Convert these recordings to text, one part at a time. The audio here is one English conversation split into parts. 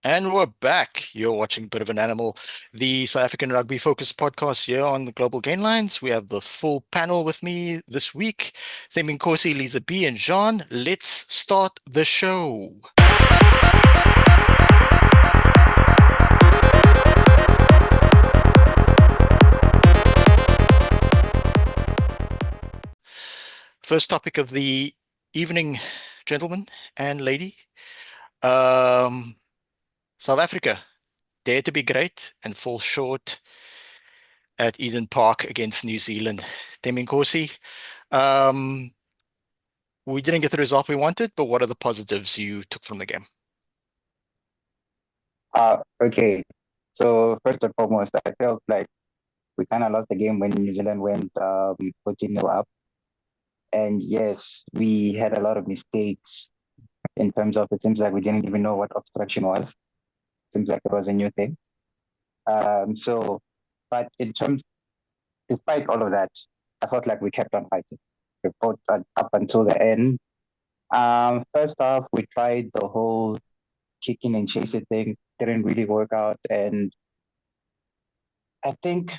And we're back. You're watching Bit of an Animal, the South African Rugby focused podcast here on the Global Gain Lines. We have the full panel with me this week. Thembinkosi, Liza B, and Jean. Let's start the show. First topic of the evening, gentlemen and lady. Um, South Africa dare to be great and fall short at Eden Park against New Zealand. Thembinkosi, um, we didn't get the result we wanted, but what are the positives you took from the game? Okay. So first and foremost, I felt like we kind of lost the game when New Zealand went 14-0 up. And yes, we had a lot of mistakes in terms of it seems like we didn't even know what obstruction was. Seems like it was a new thing. So, but in terms, despite all of that, I felt like we kept on fighting. We fought up until the end. First off, we tried the whole kicking and chasing thing, didn't really work out. And I think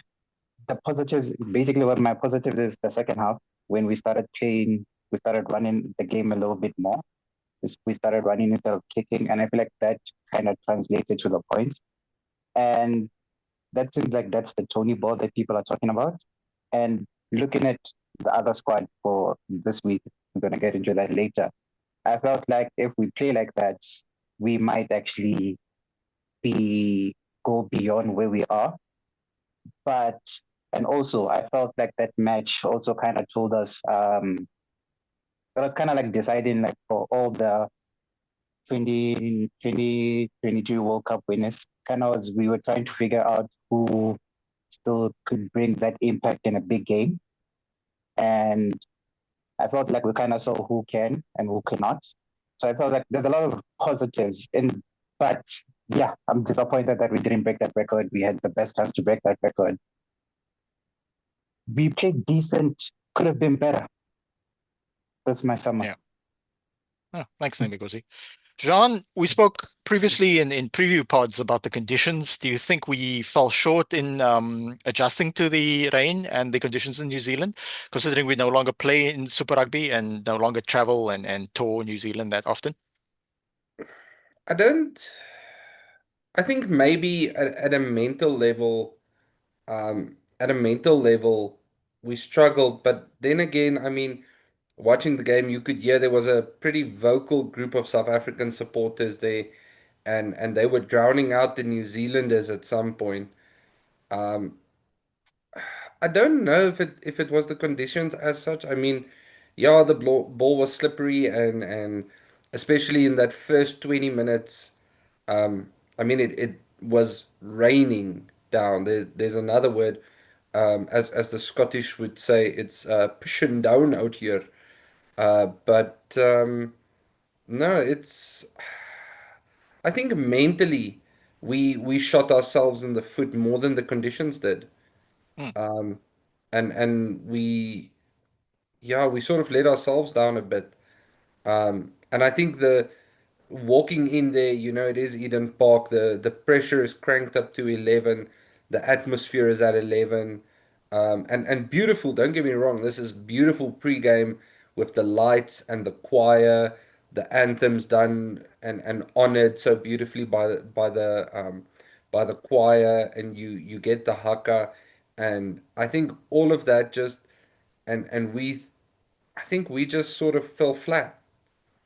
the positives, basically what my positives is the second half when we started playing, we started running the game a little bit more. We started running instead of kicking, and I feel like that kind of translated to the points. And that seems like that's the Tony ball that people are talking about. And looking at the other squad for this week, we're gonna get into that later. I felt like if we play like that, we might actually be go beyond where we are. But and also I felt like that match also kind of told us it was kind of like deciding like for all the 2022 World Cup winners, kind of was we were trying to figure out who still could bring that impact in a big game. And I felt like we kind of saw who can and who cannot. So I felt like there's a lot of positives in, but yeah, I'm disappointed that we didn't break that record. We had the best chance to break that record. We played decent, could have been better. That's my summer. Yeah. Oh, thanks, Nemigosi. Jean, we spoke previously in preview pods about the conditions. Do you think we fell short in adjusting to the rain and the conditions in New Zealand, considering we no longer play in Super Rugby and no longer travel and tour New Zealand that often? I don't. I think maybe at a mental level, we struggled. But then again, I mean, watching the game, you could hear there was a pretty vocal group of South African supporters there, and they were drowning out the New Zealanders at some point. Um, I don't know if it was the conditions as such. I mean, yeah, the ball was slippery and especially in that first 20 minutes. I mean, it was raining down. There's another word, as the Scottish would say, it's pushing down out here. But no, it's. I think mentally, we shot ourselves in the foot more than the conditions did, Hmm. and we sort of let ourselves down a bit. And I think the walking in there, it is Eden Park. The pressure is cranked up to 11. The atmosphere is at 11. And beautiful, don't get me wrong, this is beautiful pre-game with the lights and the choir, the anthems done and honored so beautifully by the choir, and you get the haka, and I think all of that just and we I think we just sort of fell flat.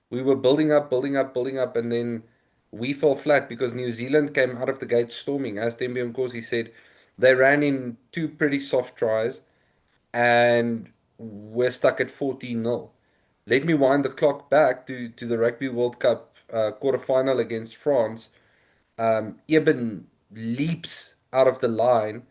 We were building up, building up, building up, and then we fell flat because New Zealand came out of the gate storming. As Thembinkosi said, they ran in two pretty soft tries, and we're stuck at 14-0. Let me wind the clock back to the Rugby World Cup quarterfinal against France. Eben leaps out of the line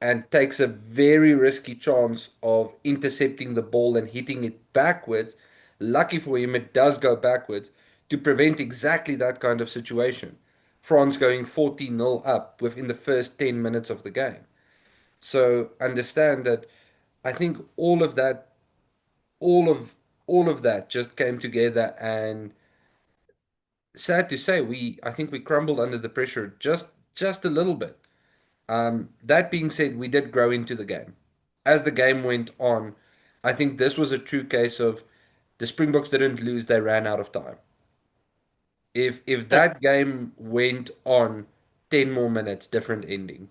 and takes a very risky chance of intercepting the ball and hitting it backwards. Lucky for him, it does go backwards to prevent exactly that kind of situation. France going 14-0 up within the first 10 minutes of the game. So understand that I think all of all of that just came together, and sad to say, I think we crumbled under the pressure just a little bit. That being said, we did grow into the game. As the game went on, I think this was a true case of the Springboks didn't lose, they ran out of time. If Yeah. that game went on 10 more minutes, different ending.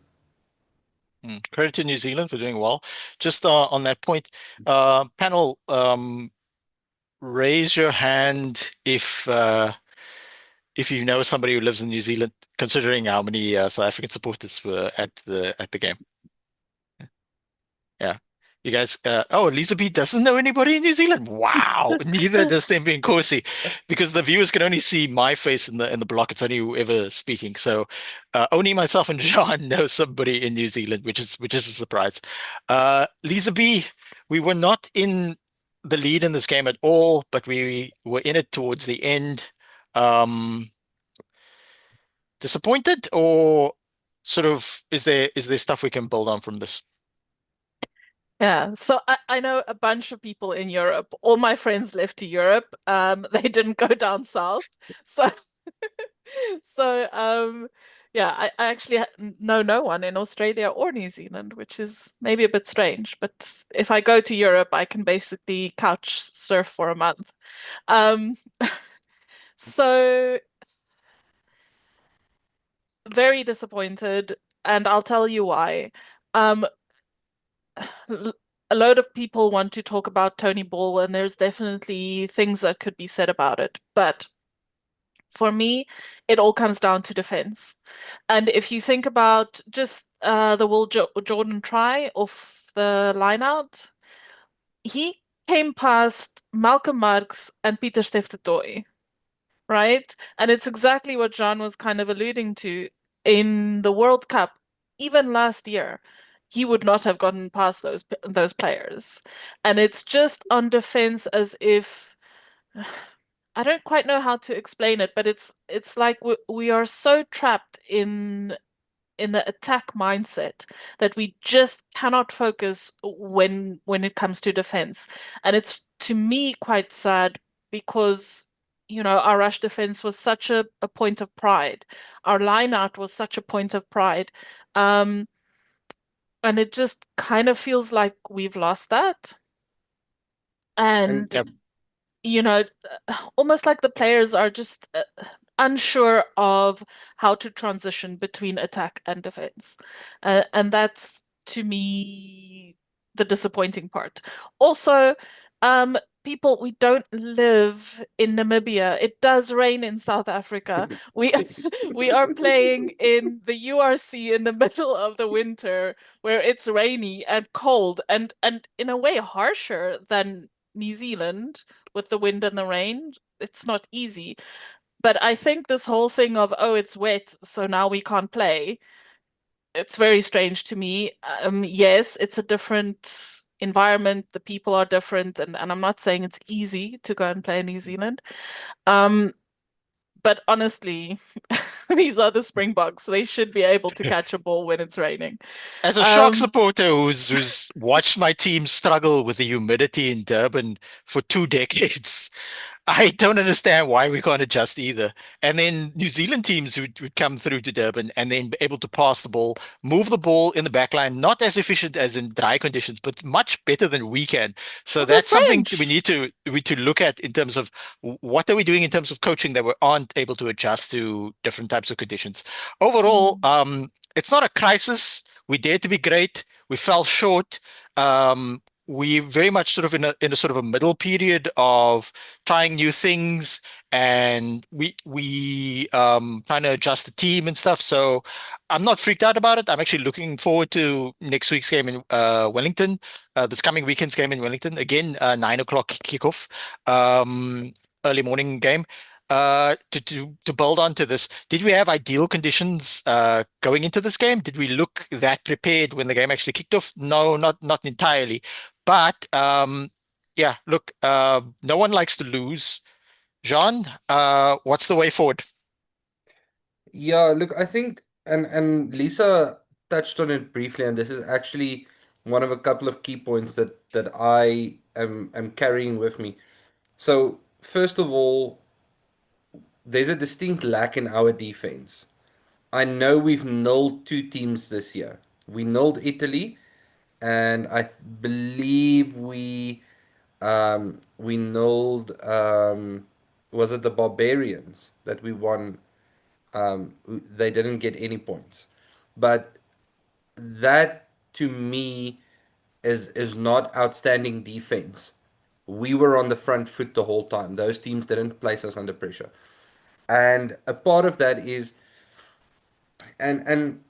Credit to New Zealand for doing well. Just on that point, panel, raise your hand if you know somebody who lives in New Zealand, considering how many South African supporters were at the game. Yeah. You guys, oh, Liza B doesn't know anybody in New Zealand. Wow. Neither does Thembinkosi, because the viewers can only see my face in the block. It's only whoever speaking. So only myself and John know somebody in New Zealand, which is a surprise. Liza B, we were not in the lead in this game at all, but we were in it towards the end. Um, Disappointed, or sort of is there stuff we can build on from this? Yeah, so I know a bunch of people in Europe. All my friends left to Europe. They didn't go down south. So so yeah, I actually know no one in Australia or New Zealand, which is maybe a bit strange. But if I go to Europe, I can basically couch surf for a month. Um, so very disappointed, and I'll tell you why. Um, a load of people want to talk about Tony Ball, and there's definitely things that could be said about it. But for me, it all comes down to defense. And if you think about just the Jordan try off the line out, he came past Malcolm Marx and Pieter Steftoy, right? And it's exactly what John was kind of alluding to in the World Cup, even last year. He would not have gotten past those players. And it's just on defense as if I don't quite know how to explain it, but it's like we are so trapped in the attack mindset that we just cannot focus when it comes to defense. And it's to me quite sad because our rush defense was such a point of pride. Our line out was such a point of pride. Um, and it just kind of feels like we've lost that. And And Yep. almost like the players are just unsure of how to transition between attack and defense. And that's, to me, the disappointing part. Also, people, we don't live in Namibia. It does rain in South Africa. We we are playing in the URC in the middle of the winter where it's rainy and cold and in a way harsher than New Zealand with the wind and the rain. It's not easy. But I think this whole thing of, oh, it's wet, so now we can't play, it's very strange to me. Yes, it's a different environment. The people are different, and I'm not saying it's easy to go and play in New Zealand. Um, but honestly, these are the Springboks. They should be able to catch a ball when it's raining. As a Shark Um, supporter who's watched my team struggle with the humidity in Durban for 2 decades, I don't understand why we can't adjust either. And then New Zealand teams would come through to Durban and then be able to pass the ball, move the ball in the back line, not as efficient as in dry conditions, but much better than we can. So well, the that's something we French. need to look at in terms of what are we doing in terms of coaching that we aren't able to adjust to different types of conditions. Overall, Mm. it's not a crisis. We dared to be great. We fell short. We very much sort of in a sort of a middle period of trying new things, and we trying to adjust the team and stuff. So I'm not freaked out about it. I'm actually looking forward to next week's game in Wellington, this coming weekend's game in Wellington. Again, 9 o'clock kickoff, um, early morning game. To build on to this, did we have ideal conditions going into this game? Did we look that prepared when the game actually kicked off? No, not entirely. But yeah, look, no one likes to lose. Jean, what's the way forward? yeah, look, I think and Lisa touched on it briefly, and this is actually one of a couple of key points that I am carrying with me. So, first of all, there's a distinct lack in our defense. I know we've nulled two teams this year. We nulled Italy, and I believe we nulled was it the Barbarians that we won? They didn't get any points, but that to me is not outstanding defense. We were on the front foot the whole time. Those teams didn't place us under pressure. And a part of that is and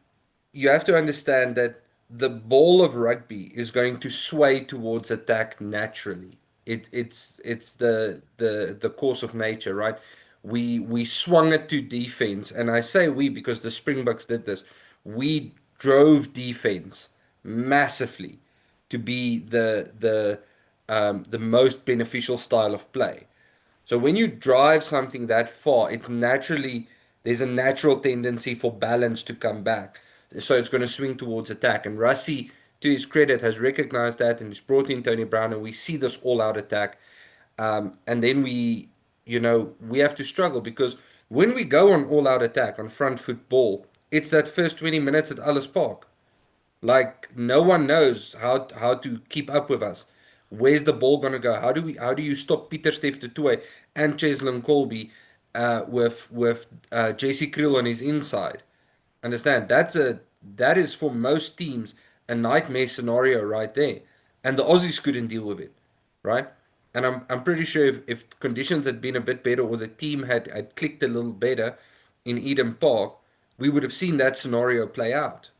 you have to understand that the ball of rugby is going to sway towards attack naturally. It's the course of nature, right? We swung it to defense, and I say we because the Springboks did this. We drove defense massively to be the most beneficial style of play. So when you drive something that far, there's a natural tendency for balance to come back. So it's going to swing towards attack. And Rassie, to his credit, has recognized that and he's brought in Tony Brown, and we see this all-out attack. And then we have to struggle because when we go on all-out attack on front foot ball, it's that first 20 minutes at Ellis Park. Like no one knows how to keep up with us. Where's the ball gonna go? How do you stop Pieter Steph Tutoy and Cheslin Colby with JC Kriel on his inside? Understand? That is for most teams a nightmare scenario right there. And the Aussies couldn't deal with it, right? And I'm pretty sure if conditions had been a bit better or the team had clicked a little better in Eden Park, we would have seen that scenario play out.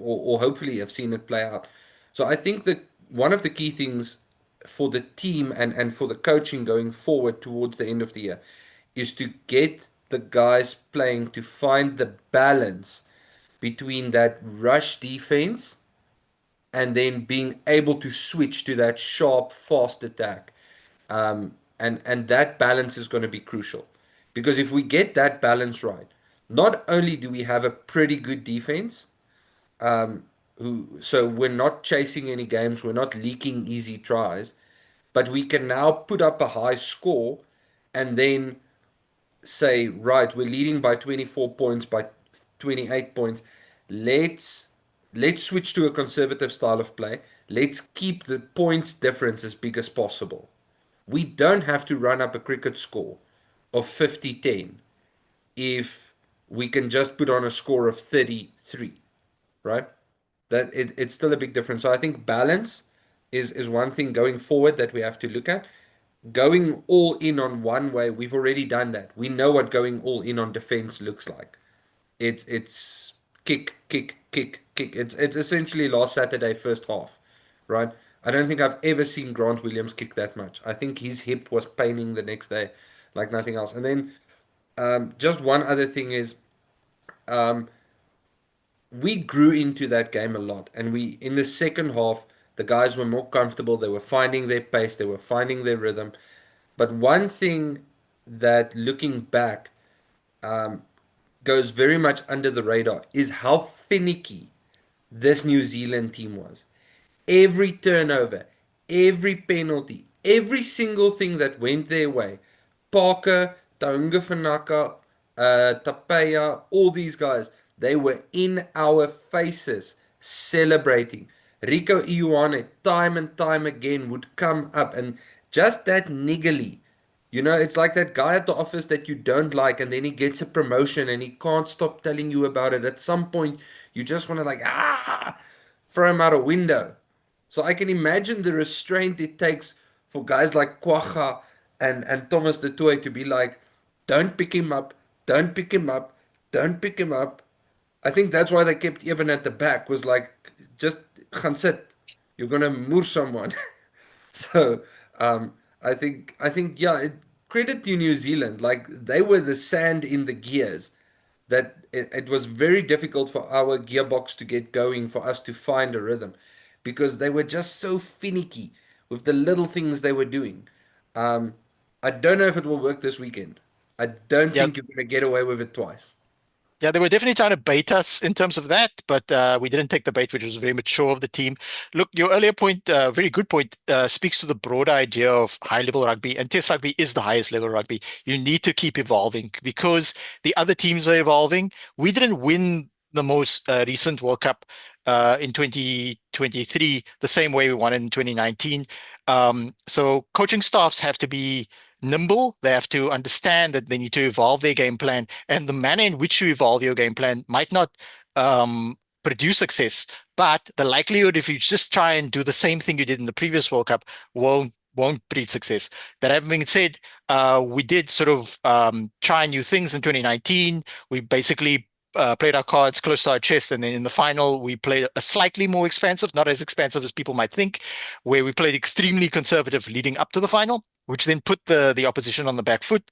Or hopefully have seen it play out. So I think that one of the key things for the team and for the coaching going forward towards the end of the year is to get the guys playing to find the balance between that rush defense and then being able to switch to that sharp, fast attack. And that balance is going to be crucial. Because if we get that balance right, not only do we have a pretty good defense, so we're not chasing any games, we're not leaking easy tries, but we can now put up a high score and then say, right, we're leading by 24 points, by 28 points. Let's let's switch to a conservative style of play. Let's keep the points difference as big as possible. We don't have to run up a cricket score of 50-10 if we can just put on a score of 33, right? It's still a big difference. So I think balance is one thing going forward that we have to look at. Going all in on one way, we've already done that. We know what going all in on defense looks like. It's kick, kick, kick, kick. It's essentially last Saturday first half, right? I don't think I've ever seen Grant Williams kick that much. I think his hip was paining the next day like nothing else. And then just one other thing is um, we grew into that game a lot, and we in the second half the guys were more comfortable. They were finding their pace, they were finding their rhythm. But one thing that looking back goes very much under the radar is how finicky this New Zealand team was. Every turnover, every penalty, every single thing that went their way. Parker, Taunga Fanaka, Tapaya, all these guys, they were in our faces celebrating. Rico Ioane, time and time again, would come up and just that niggly. It's like that guy at the office that you don't like, and then he gets a promotion and he can't stop telling you about it. At some point, you just want to throw him out a window. So I can imagine the restraint it takes for guys like Kwacha and Thomas de Toy to be like, don't pick him up, don't pick him up, don't pick him up. I think that's why they kept Eben at the back, was like, just gaan sit. You're gonna moor someone. So I think yeah, credit to New Zealand. Like they were the sand in the gears that it was very difficult for our gearbox to get going, for us to find a rhythm, because they were just so finicky with the little things they were doing. Um, I don't know if it will work this weekend. I don't Yeah, think you're going to get away with it twice. Yeah, they were definitely trying to bait us in terms of that, but we didn't take the bait, which was very mature of the team. Look, your earlier point, very good point, speaks to the broader idea of high-level rugby, and Test rugby is the highest level rugby. You need to keep evolving because the other teams are evolving. We didn't win the most recent World Cup in 2023 the same way we won in 2019. So coaching staffs have to be nimble. They have to understand that they need to evolve their game plan, and the manner in which you evolve your game plan might not produce success, but the likelihood if you just try and do the same thing you did in the previous World Cup won't breed success. That having been said, we did sort of try new things in 2019. We basically played our cards close to our chest, and then in the final we played a slightly more expansive, not as expansive as people might think, where we played extremely conservative leading up to the final, which then put the opposition on the back foot.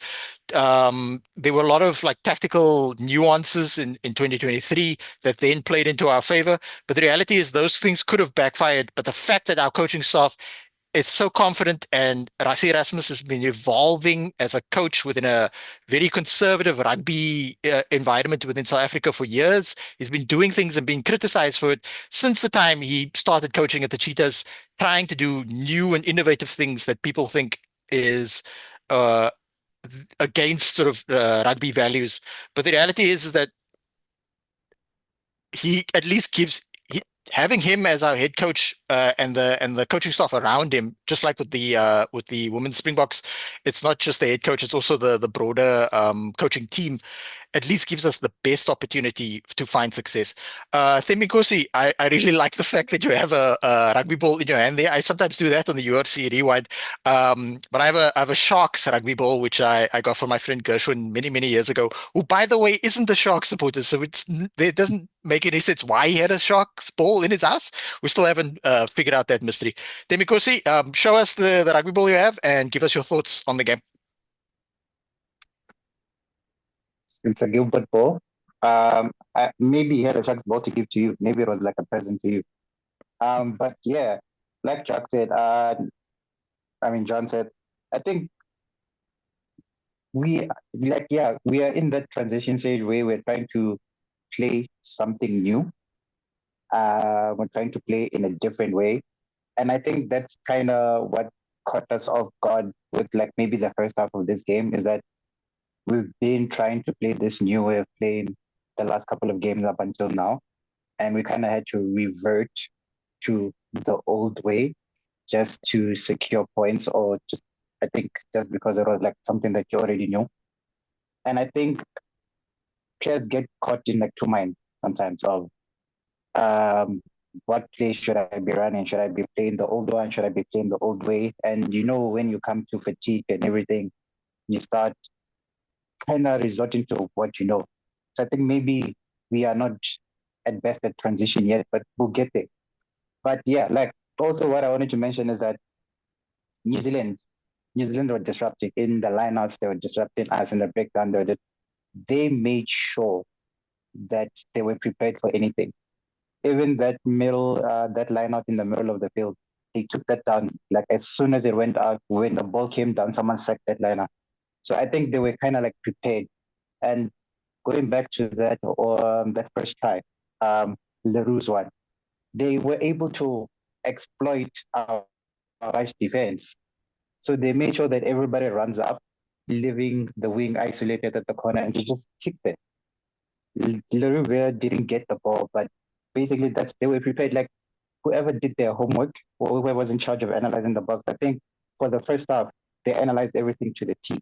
There were a lot of like tactical nuances in 2023 that then played into our favor. But the reality is those things could have backfired. But the fact that our coaching staff is so confident, and Rassie Erasmus has been evolving as a coach within a very conservative rugby environment within South Africa for years. He's been doing things and being criticized for it since the time he started coaching at the Cheetahs, trying to do new and innovative things that people think is uh, against sort of rugby values. But the reality is that he at least having him as our head coach and the coaching staff around him, just like with the women's Springboks, it's not just the head coach; it's also the broader coaching team. At least gives us the best opportunity to find success. Thembinkosi, I really like the fact that you have a rugby ball in your hand there. I sometimes do that on the UFC Rewind. But I have a Sharks rugby ball, which I got from my friend Gershwin many, many years ago, who, by the way, isn't a Sharks supporter. So it doesn't make any sense why he had a Sharks ball in his house. We still haven't figured out that mystery. Thembinkosi, show us the rugby ball you have and give us your thoughts on the game. It's a Gilbert ball. Maybe he had a Sharks ball to give to you. Maybe it was like a present to you. But yeah, like Jack said, John said, I think we are in that transition stage where we're trying to play something new. We're trying to play in a different way. And I think that's kind of what caught us off guard with like maybe the first half of this game is that we've been trying to play this new way of playing the last couple of games up until now. And we kind of had to revert to the old way just to secure points or just, I think, just because it was like something that you already knew. And I think players get caught in like two minds sometimes of um, what play should I be running? Should I be playing the old one? Should I be playing the old way? And when you come to fatigue and everything, you start kind of resorting to what you know. So I think maybe we are not at best at transition yet, but we'll get there. But yeah, like also what I wanted to mention is that New Zealand, New Zealand were disrupting in the lineouts. They were disrupting us in the breakdown. They made sure that they were prepared for anything. Even that line out in the middle of the field, they took that down. Like as soon as it went out, when the ball came down, someone sacked that liner. So I think they were kind of like prepared. And going back to that or that first try, Leroux's one, they were able to exploit our rush defense. So they made sure that everybody runs up, leaving the wing isolated at the corner, and they just kicked it. Leroux didn't get the ball, but basically that they were prepared. Like whoever did their homework or whoever was in charge of analyzing the box, I think for the first half, they analyzed everything to the T.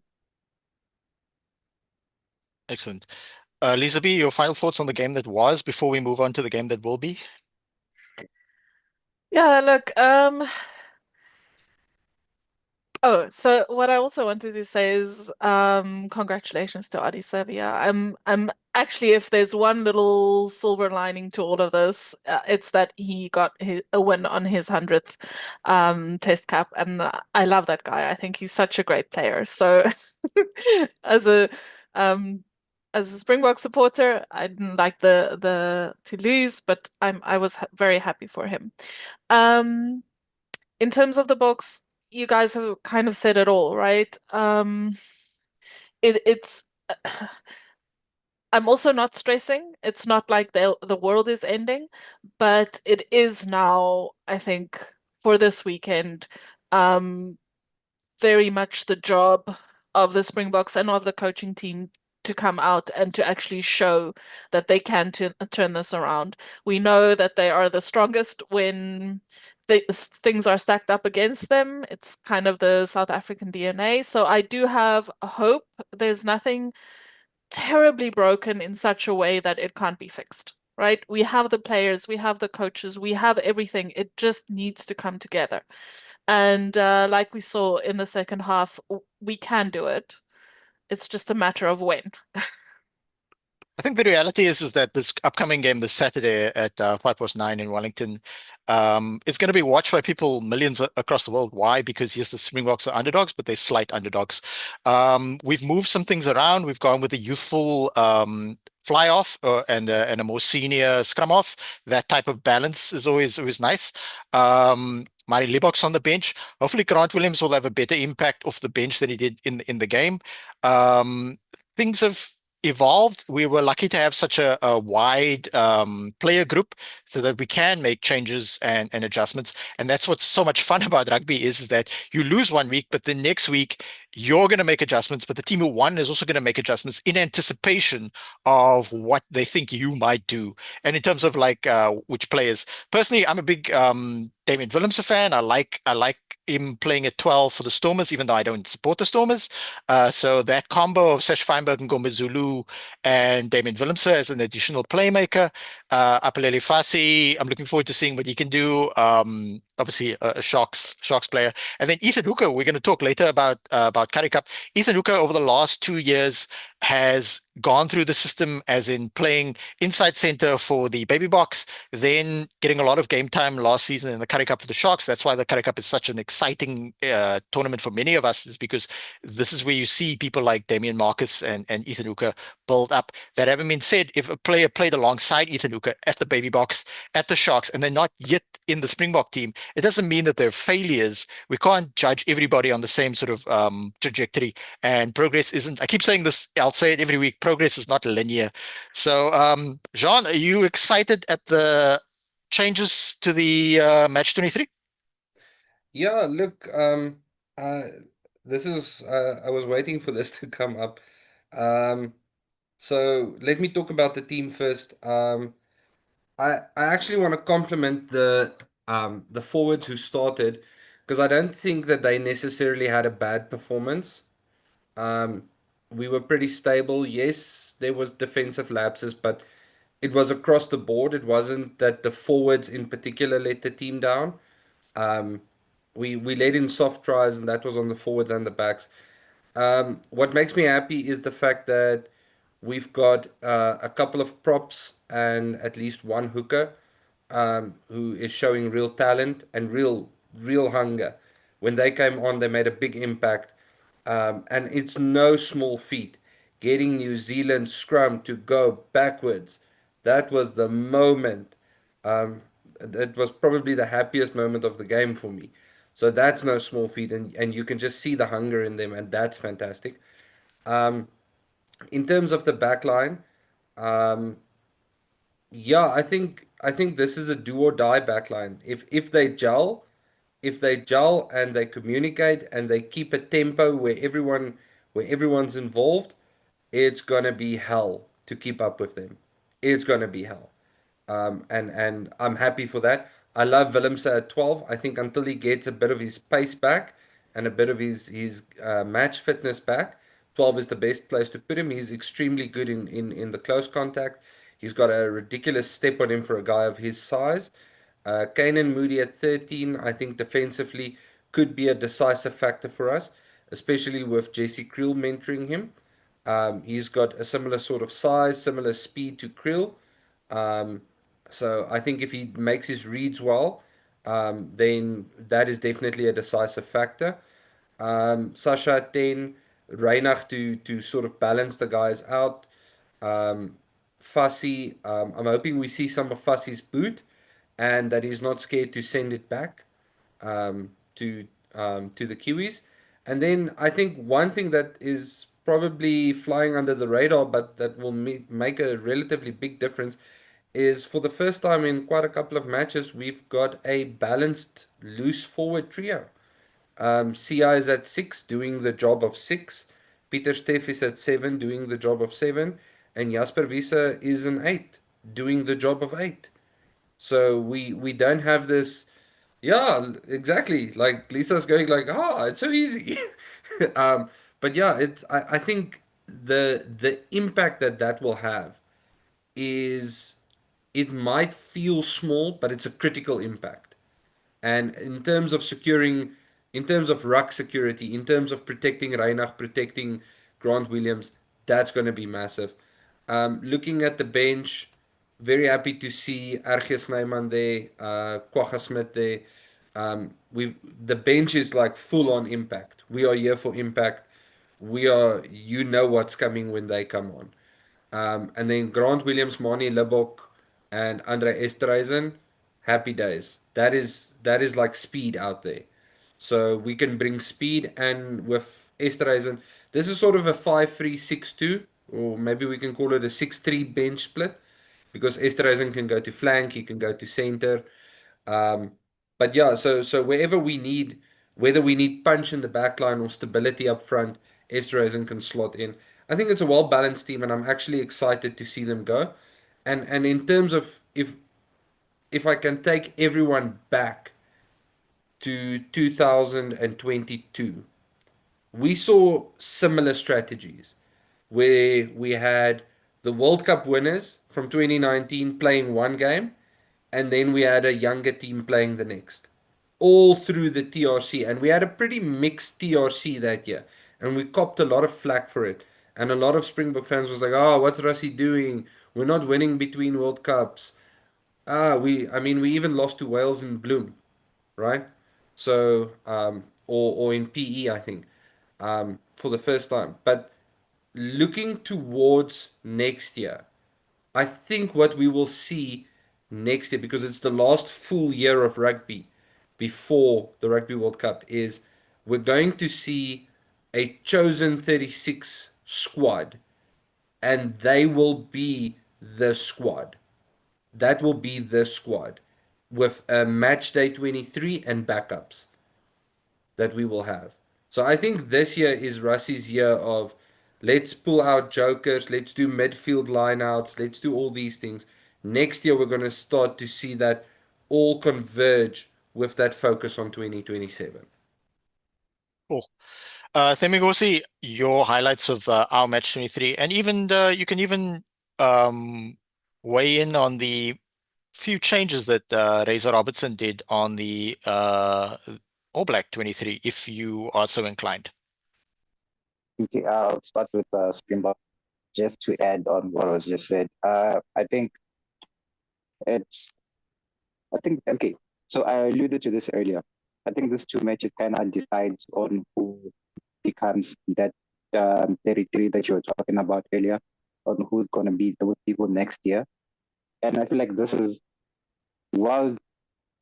Excellent. Liza B, your final thoughts on the game that was before we move on to the game that will be? Yeah, look, oh, so what I also wanted to say is congratulations to Adi Servia. I'm actually, if there's one little silver lining to all of this, it's that he got a win on his 100th test cap, and I love that guy. I think he's such a great player. So as a um as a Springbok supporter, I didn't like the to lose, but I was very happy for him. In terms of the box, you guys have kind of said it all, right? It's I'm also not stressing. It's not like the world is ending, but it is now, I think, for this weekend, um, very much the job of the Springboks and of the coaching team to come out and to actually show that they can turn this around. We know that they are the strongest when things are stacked up against them. It's kind of the South African DNA. So I do have hope. There's nothing terribly broken in such a way that it can't be fixed, right? We have the players, we have the coaches, we have everything. It just needs to come together. And like we saw in the second half, we can do it. It's just a matter of when. I think the reality is that this upcoming game this Saturday at 5 9 in Wellington, it's going to be watched by people millions across the world. Why? Because yes, the Springboks are underdogs, but they're slight underdogs. We've moved some things around. We've gone with a youthful fly off and a more senior scrum off. That type of balance is always nice. Mari Libbok's on the bench. Hopefully, Grant Williams will have a better impact off the bench than he did in the game. Things have evolved. We were lucky to have such a wide player group so that we can make changes and adjustments. And that's what's so much fun about rugby is that you lose one week, but the next week you're going to make adjustments, but the team who won is also going to make adjustments in anticipation of what they think you might do. And in terms of like which players, personally, I'm a big David Willemse fan. I like him playing at 12 for the Stormers, even though I don't support the Stormers. So that combo of Sesh Feinberg and Gomez Zulu and Damien Willemse as an additional playmaker. Apelele Fassi, I'm looking forward to seeing what he can do. Obviously, a Sharks player. And then Ethan Hooker, we're going to talk later about Currie Cup. Ethan Hooker over the last 2 years has gone through the system as in playing inside center for the Baby Box, then getting a lot of game time last season in the Currie Cup for the Sharks. That's why the Currie Cup is such an exciting tournament for many of us, is because this is where you see people like Damian Marcus and Ethan Hooker build up. That having been said, if a player played alongside Ethan Hooker at the Baby Box, at the Sharks, and they're not yet in the Springbok team, it doesn't mean that they're failures. We can't judge everybody on the same sort of trajectory, and progress isn't. I keep saying this, I'll say it every week, progress is not linear. So, Jean, are you excited at the changes to the match 23? Yeah, look, uh, this is I was waiting for this to come up. Um, so let me talk about the team first. I actually want to compliment the forwards who started because I don't think that they necessarily had a bad performance. Um, we were pretty stable. Yes, there was defensive lapses, but it was across the board. It wasn't that the forwards in particular let the team down. Um, we let in soft tries, and that was on the forwards and the backs. What makes me happy is the fact that we've got a couple of props and at least one hooker who is showing real talent and real hunger. When they came on, they made a big impact, and it's no small feat getting New Zealand scrum to go backwards. That was the moment. That was probably the happiest moment of the game for me. So that's no small feat, and you can just see the hunger in them, and that's fantastic. Um, in terms of the back line, um, yeah, I think this is a do or die backline. If they gel and they communicate and they keep a tempo where everyone's involved, it's gonna be hell to keep up with them. It's gonna be hell. And I'm happy for that. I love Willemse at 12. I think until he gets a bit of his pace back and a bit of his match fitness back, 12 is the best place to put him. He's extremely good in the close contact. He's got a ridiculous step on him for a guy of his size. Kanan Moody at 13, I think defensively could be a decisive factor for us, especially with Jesse Creel mentoring him. He's got a similar sort of size, similar speed to Creel. Um, so I think if he makes his reads well, then that is definitely a decisive factor. Sasha at 10, Reinach to sort of balance the guys out. Um, Fassi, I'm hoping we see some of Fassi's boot and that he's not scared to send it back to the Kiwis. And then I think one thing that is probably flying under the radar, but that will make a relatively big difference, is for the first time in quite a couple of matches, we've got a balanced loose forward trio. CI is at 6, doing the job of 6. Peter Steff is at 7, doing the job of 7. And Jasper Wiese is an 8, doing the job of 8. So we don't have this. Yeah, exactly. Like Lisa's going like, it's so easy. But yeah, I think the impact that that will have is, it might feel small, but it's a critical impact. And in terms of securing, in terms of ruck security, in terms of protecting Reinach, protecting Grant Williams, that's going to be massive. Looking at the bench, very happy to see RG Snyman there, Kwagga Smith there. The bench is like full on impact. We are here for impact. We are, you know what's coming when they come on. And then Grant Williams, Mani Lebok, and Andre Esterhuizen, happy days. That is like speed out there. So we can bring speed, and with Esterhuizen, this is sort of a 5-3-6-2, or maybe we can call it a 6-3 bench split, because Esterhuizen can go to flank, he can go to center. Um, but yeah, so wherever we need, whether we need punch in the back line or stability up front, Esterhuizen can slot in. I think it's a well balanced team, and I'm actually excited to see them go. And in terms of, if I can take everyone back to 2022, we saw similar strategies where we had the World Cup winners from 2019 playing one game, and then we had a younger team playing the next, all through the TRC. And we had a pretty mixed TRC that year, and we copped a lot of flack for it. And a lot of Springbok fans was like, "Oh, what's Rassie doing? We're not winning between World Cups." I mean, we even lost to Wales in Bloom, right? So, or in PE, I think, for the first time. But looking towards next year, I think what we will see next year, because it's the last full year of rugby before the Rugby World Cup, is we're going to see a chosen 36 squad, and they will be the squad. That will be the squad with a match day 23 and backups that we will have. So I think this year is Russie's year of, let's pull out jokers, let's do midfield lineouts, let's do all these things. Next year we're going to start to see that all converge with that focus on 2027. Cool. Thembinkosi, your highlights of our match 23, and even you can even um, weigh in on the few changes that Razor Robertson did on the All Black 23, if you are so inclined. Okay, I'll start with Springbok. Just to add on what was just said, it's, I think, okay. So I alluded to this earlier. I think these two matches kind of decides on who becomes that 33 that you were talking about earlier, on who's going to be those people next year. And I feel like this is, while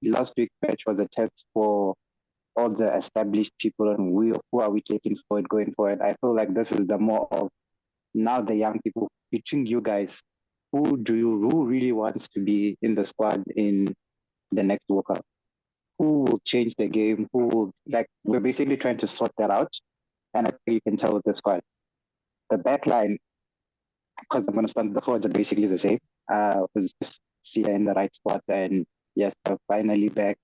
last week's match was a test for all the established people and who are we taking forward going forward, I feel like this is the more of now the young people between you guys. Who really wants to be in the squad in the next World Cup? Who will change the game? Who will, like, we're basically trying to sort that out. And I think you can tell with the squad. The back line, because I'm going to start, the forwards are basically the same. Was just Sia in the right spot, and yes, finally back,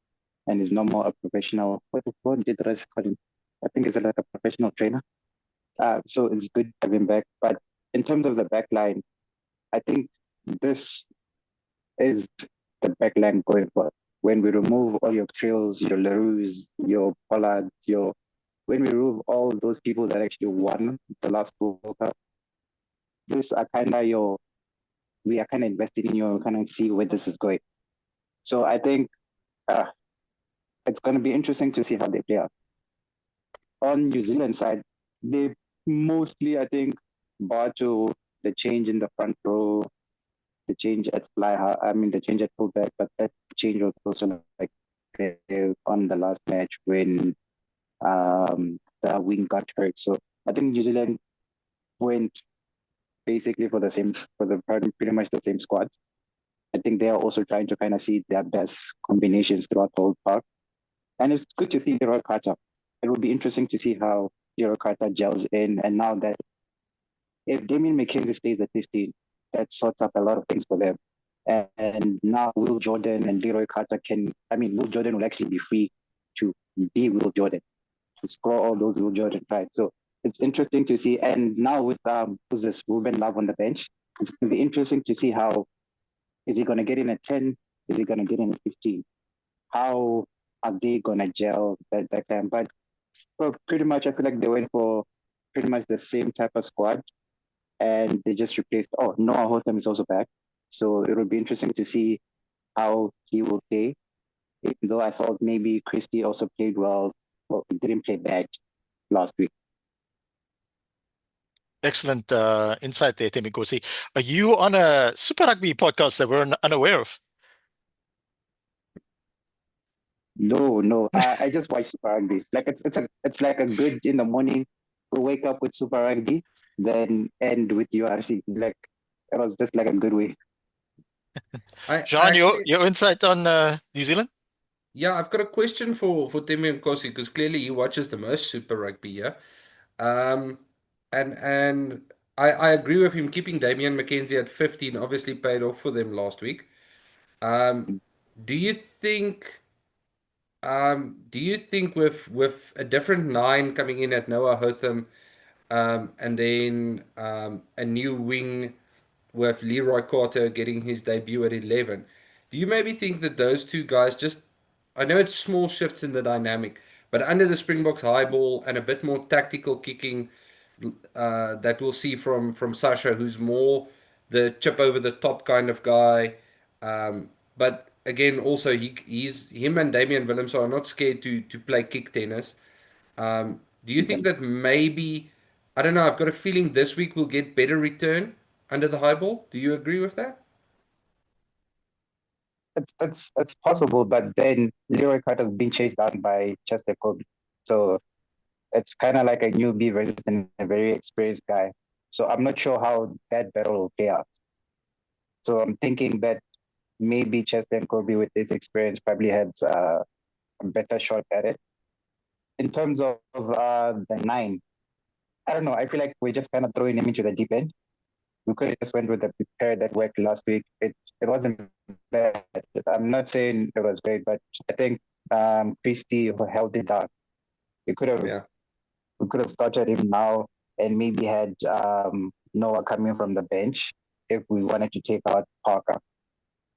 and is no more a professional. What did Res call him? I think it's like a professional trainer. So it's good to have him back. But in terms of the back line, I think this is the back line going forward. When we remove all your Trills, your Leroux's, your Pollards, when we remove all those people that actually won the last World Cup, this are kind of we are kind of invested in you, kind of see where this is going. So I think it's going to be interesting to see how they play out. On New Zealand side, they mostly, I think, bar to the change in the front row, the change at the change at fullback, but that change was also like on the last match when the wing got hurt. So I think New Zealand went basically for pretty much the same squads. I think they are also trying to kind of see their best combinations throughout the whole park. And it's good to see Leroy Carter. It would be interesting to see how Leroy Carter gels in. And now that if Damien McKenzie stays at 15, that sorts up a lot of things for them. And now Will Jordan and Leroy Carter Will Jordan will actually be free to be Will Jordan, to score all those Will Jordan tries. So it's interesting to see. And now with who's this Ruben Love on the bench, it's going to be interesting to see how is he going to get in at 10? Is he going to get in at 15? How are they going to gel that time? But pretty much, I feel like they went for pretty much the same type of squad, and they just replaced. Oh, Noah Hotham is also back, so it will be interesting to see how he will play. Even though I thought maybe Christie also played well, he didn't play bad last week. Excellent insight there, Thembinkosi. Are you on a Super Rugby podcast that we're unaware of? No, I just watch Super Rugby. Like it's like a good in the morning. We wake up with Super Rugby, then end with URC. Like it was just like a good way. Jean, your insight on New Zealand? Yeah, I've got a question for Thembinkosi because clearly he watches the most Super Rugby, yeah. Um, and I agree with him. Keeping Damian McKenzie at 15 obviously paid off for them last week. Um, do you think with a different nine coming in at Noah Hotham, and then a new wing with Leroy Carter getting his debut at 11. Do you maybe think that those two guys just, I know it's small shifts in the dynamic, but under the Springboks high ball and a bit more tactical kicking that we'll see from Sasha, who's more the chip over the top kind of guy. But again, also he's him and Damian Willems are not scared to play kick tennis. Do you think that maybe, I don't know, I've got a feeling this week we'll get better return under the high ball? Do you agree with that? It's possible, but then Leroy Carter's been chased down by Chester Kobe. So it's kind of like a newbie versus a very experienced guy. So I'm not sure how that battle will play out. So I'm thinking that maybe Chester and Kobe with this experience probably had a better shot at it. In terms of the nine, I don't know. I feel like we're just kind of throwing him into the deep end. We could have just went with the pair that worked last week. It wasn't bad. I'm not saying it was great, but I think Christie held it down. We could have Yeah. we could have started him now and maybe had Noah coming from the bench if we wanted to take out Parker.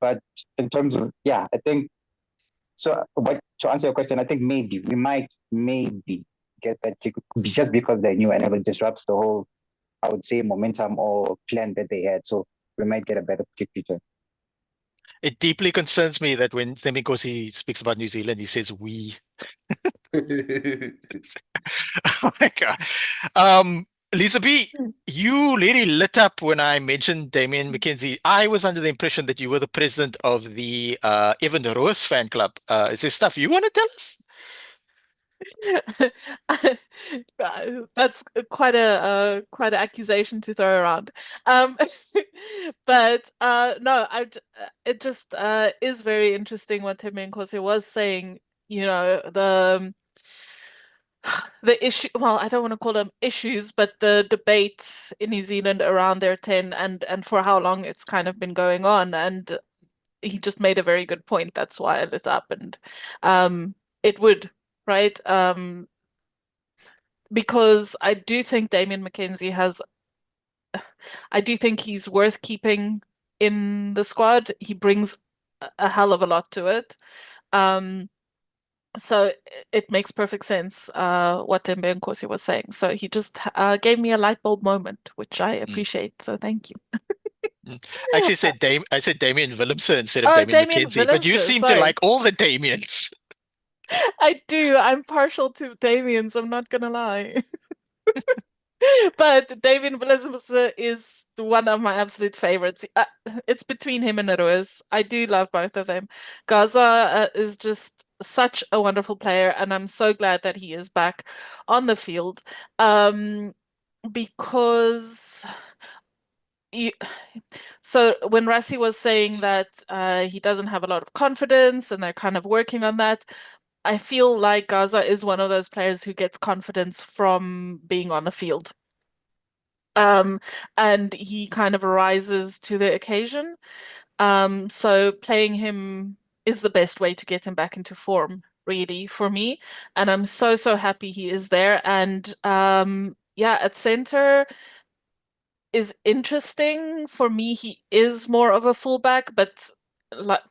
But in terms of I think so. But to answer your question, I think maybe we might maybe get that kick just because they're new and it disrupts the whole, I would say, momentum or plan that they had. So we might get a better kick return. It deeply concerns me that when Thembinkosi speaks about New Zealand, he says we. Oh my God. Lisa B, you really lit up when I mentioned Damian McKenzie. I was under the impression that you were the president of the Evan Roos fan club. Is there stuff you want to tell us? That's quite a quite an accusation to throw around. Um, but no, it just is very interesting what Thembinkosi was saying. You know, the issue, well, I don't want to call them issues, but the debate in New Zealand around their 10 and for how long it's kind of been going on. And he just made a very good point. That's why I lit up, and it would, right? Because I do think Damian McKenzie I do think he's worth keeping in the squad. He brings a hell of a lot to it. Um, so it makes perfect sense what Thembinkosi was saying. So he just gave me a light bulb moment, which I appreciate. So thank you. I actually said I said Damian Willemse instead of Oh, Damian Damian McKenzie, but you Willemse, seem to sorry. like all the Damians. I do. I'm partial to Damians, I'm not gonna lie. But David Willemse is one of my absolute favorites. It's between him and Ruiz. I do love both of them. Gaza is just such a wonderful player, and I'm so glad that he is back on the field. because you, so when Rassie was saying that he doesn't have a lot of confidence and they're kind of working on that, I feel like Gaza is one of those players who gets confidence from being on the field. Um, and he kind of rises to the occasion. So playing him is the best way to get him back into form, really, for me. And I'm so, so happy he is there. And yeah, at center is interesting. For me, he is more of a fullback, but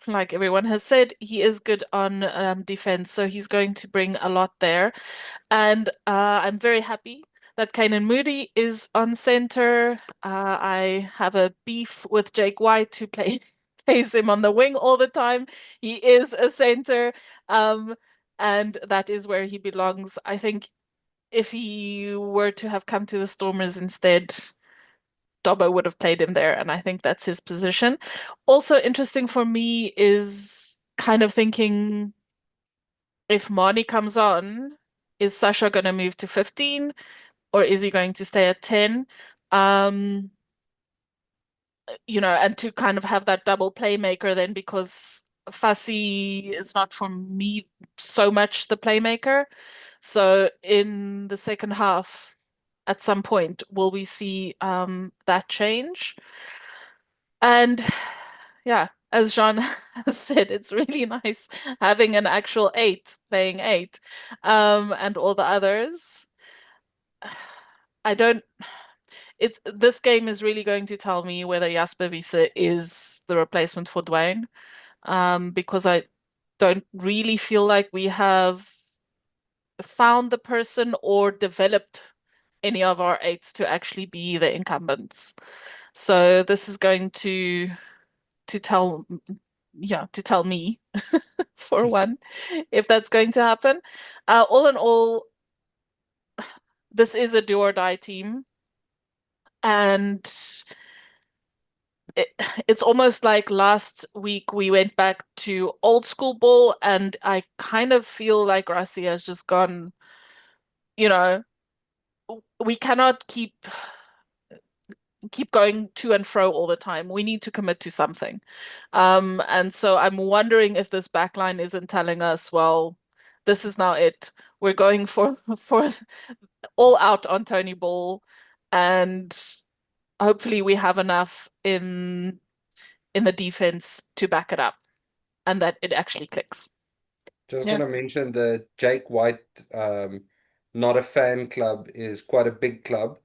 like everyone has said, he is good on defense, so he's going to bring a lot there. And I'm very happy that Kainan Moody is on center. I have a beef with Jake White, who plays him on the wing all the time. He is a center, and that is where he belongs. I think if he were to have come to the Stormers instead, Dobbo would have played him there, and I think that's his position. Also interesting for me is kind of thinking if Marnie comes on, is Sasha going to move to 15 or is he going to stay at 10? Um, and to kind of have that double playmaker then, because Fassi is not for me so much the playmaker. So in the second half, at some point, will we see that change? And yeah, as Jean has said, it's really nice having an actual 8 playing 8, and all the others. I don't. This game is really going to tell me whether Jasper Wiese is the replacement for Dwayne, because I don't really feel like we have found the person or developed any of our 8s to actually be the incumbents. So this is going to tell me for one if that's going to happen. All in all, this is a do or die team, and it's almost like last week we went back to old school ball, and I kind of feel like Rassie has just gone, we cannot keep going to and fro all the time. We need to commit to something. And so I'm wondering if this backline isn't telling us, well, this is now it. We're going for all out on Tony Ball, and hopefully we have enough in the defense to back it up and that it actually clicks. Just Yeah. want to mention the Jake White not a fan club is quite a big club.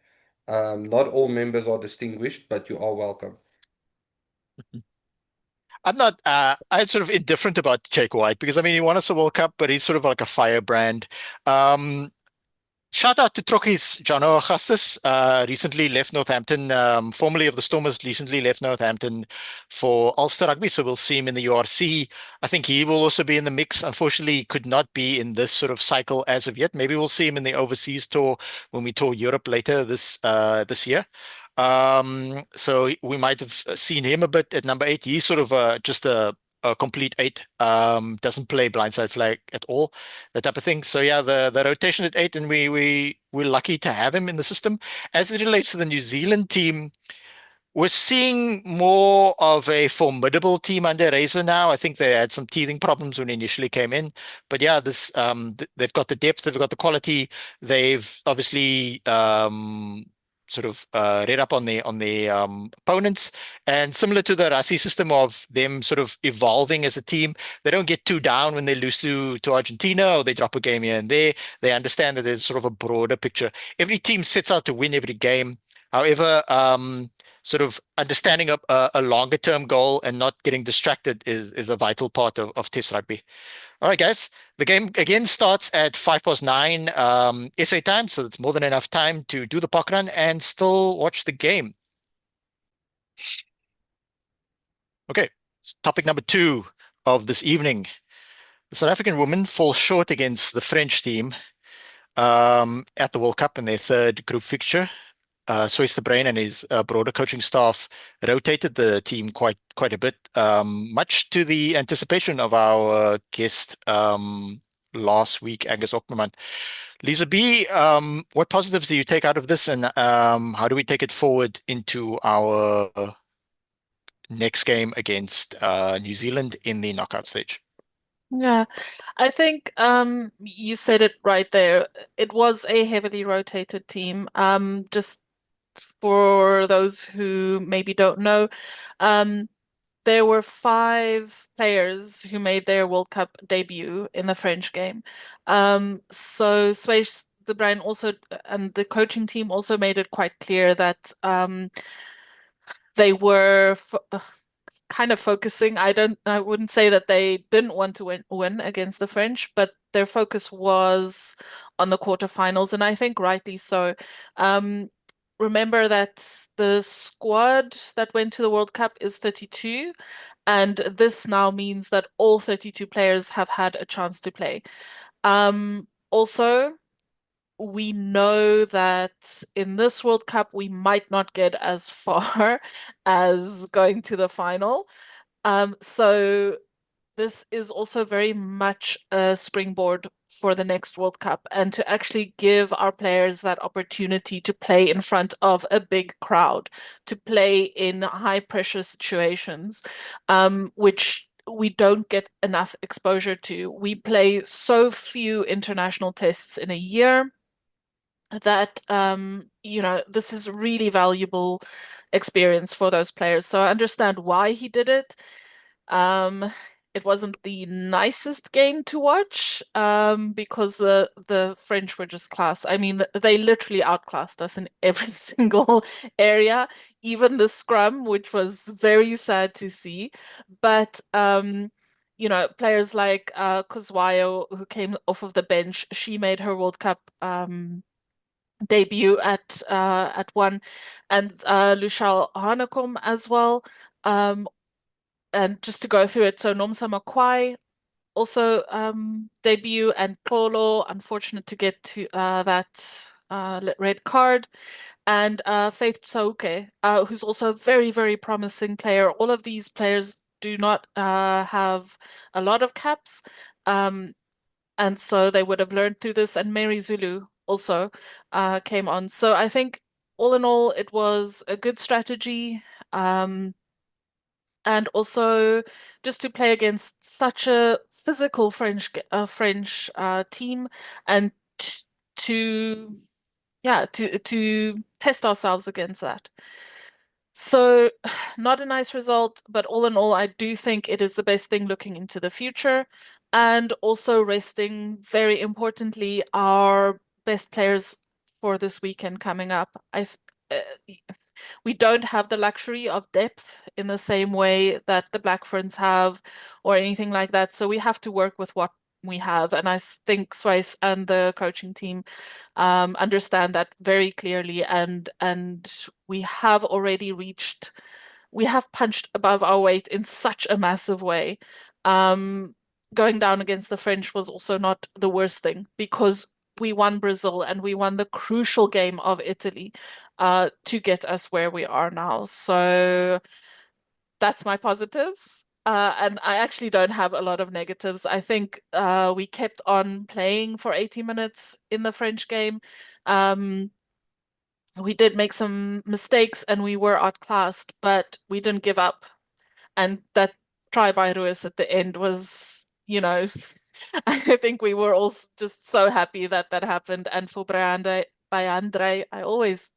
Not all members are distinguished, but you are welcome. I'm sort of indifferent about Jake White because I mean he won us a World Cup, but he's sort of like a firebrand. Shout out to Trokkies, Jono Augustus, recently left Northampton, formerly of the Stormers, recently left Northampton for Ulster Rugby, so we'll see him in the URC. I think he will also be in the mix. Unfortunately, he could not be in this sort of cycle as of yet. Maybe we'll see him in the overseas tour when we tour Europe later this year. So we might have seen him a bit at number 8. He's sort of just a complete 8, doesn't play blindside flag at all, that type of thing. So yeah, the rotation at 8, and we're lucky to have him in the system. As it relates to the New Zealand team, we're seeing more of a formidable team under Razor now. I think they had some teething problems when he initially came in, but yeah, this they've got the depth, they've got the quality, they've obviously sort of read up on the opponents, and similar to the Rassie system of them sort of evolving as a team, they don't get too down when they lose to Argentina or they drop a game here and there. They understand that there's sort of a broader picture. Every team sets out to win every game. However, sort of understanding a longer term goal and not getting distracted is a vital part of Test rugby. All right, guys. The game again starts at 9:05 SA time, so it's more than enough time to do the park run and still watch the game. Okay, topic number 2 of this evening. The South African women fall short against the French team at the World Cup in their third group fixture. Sois de Bruin and his broader coaching staff rotated the team quite a bit, much to the anticipation of our guest last week, Angus Okkerman. Liza B, what positives do you take out of this, and how do we take it forward into our next game against New Zealand in the knockout stage? Yeah, I think you said it right there. It was a heavily rotated team. Just for those who maybe don't know, um, there were 5 players who made their World Cup debut in the French game. So Swayze the Brian also and the coaching team also made it quite clear that they were kind of focusing. I wouldn't say that they didn't want to win against the French, but their focus was on the quarterfinals, and I think rightly so. Um, Remember that the squad that went to the World Cup is 32, and this now means that all 32 players have had a chance to play. Also, we know that in this World Cup, we might not get as far as going to the final. So this is also very much a springboard for the next World Cup, and to actually give our players that opportunity to play in front of a big crowd, to play in high pressure situations, which we don't get enough exposure to. We play so few international tests in a year that this is really valuable experience for those players. So I understand why he did it. It wasn't the nicest game to watch, because the French were just class. I mean, they literally outclassed us in every single area, even the scrum, which was very sad to see. But players like Kozwayo, who came off of the bench, she made her World Cup debut at one, and Lushal Hanekom as well. And just to go through it, so Nomsa Makwai also debut, and Polo, unfortunate to get to that red card, and Faith Tsauke, who's also a very, very promising player. All of these players do not have a lot of caps, and so they would have learned through this. And Mary Zulu also came on. So I think all in all, it was a good strategy. And also just to play against such a physical French team, and to to test ourselves against that. So, not a nice result, but all in all, I do think it is the best thing looking into the future, and also resting, very importantly, our best players for this weekend coming up. Uh, we don't have the luxury of depth in the same way that the Black Ferns have, or anything like that. So we have to work with what we have, and I think Swayze and the coaching team understand that very clearly, and we have already we have punched above our weight in such a massive way. Going down against the French was also not the worst thing, because we won Brazil and we won the crucial game of Italy to get us where we are now. So that's my positives. And I actually don't have a lot of negatives. I think we kept on playing for 80 minutes in the French game. We did make some mistakes and we were outclassed, but we didn't give up. And that try by Ruiz at the end was, I think we were all just so happy that that happened. And for Bayandre, I always,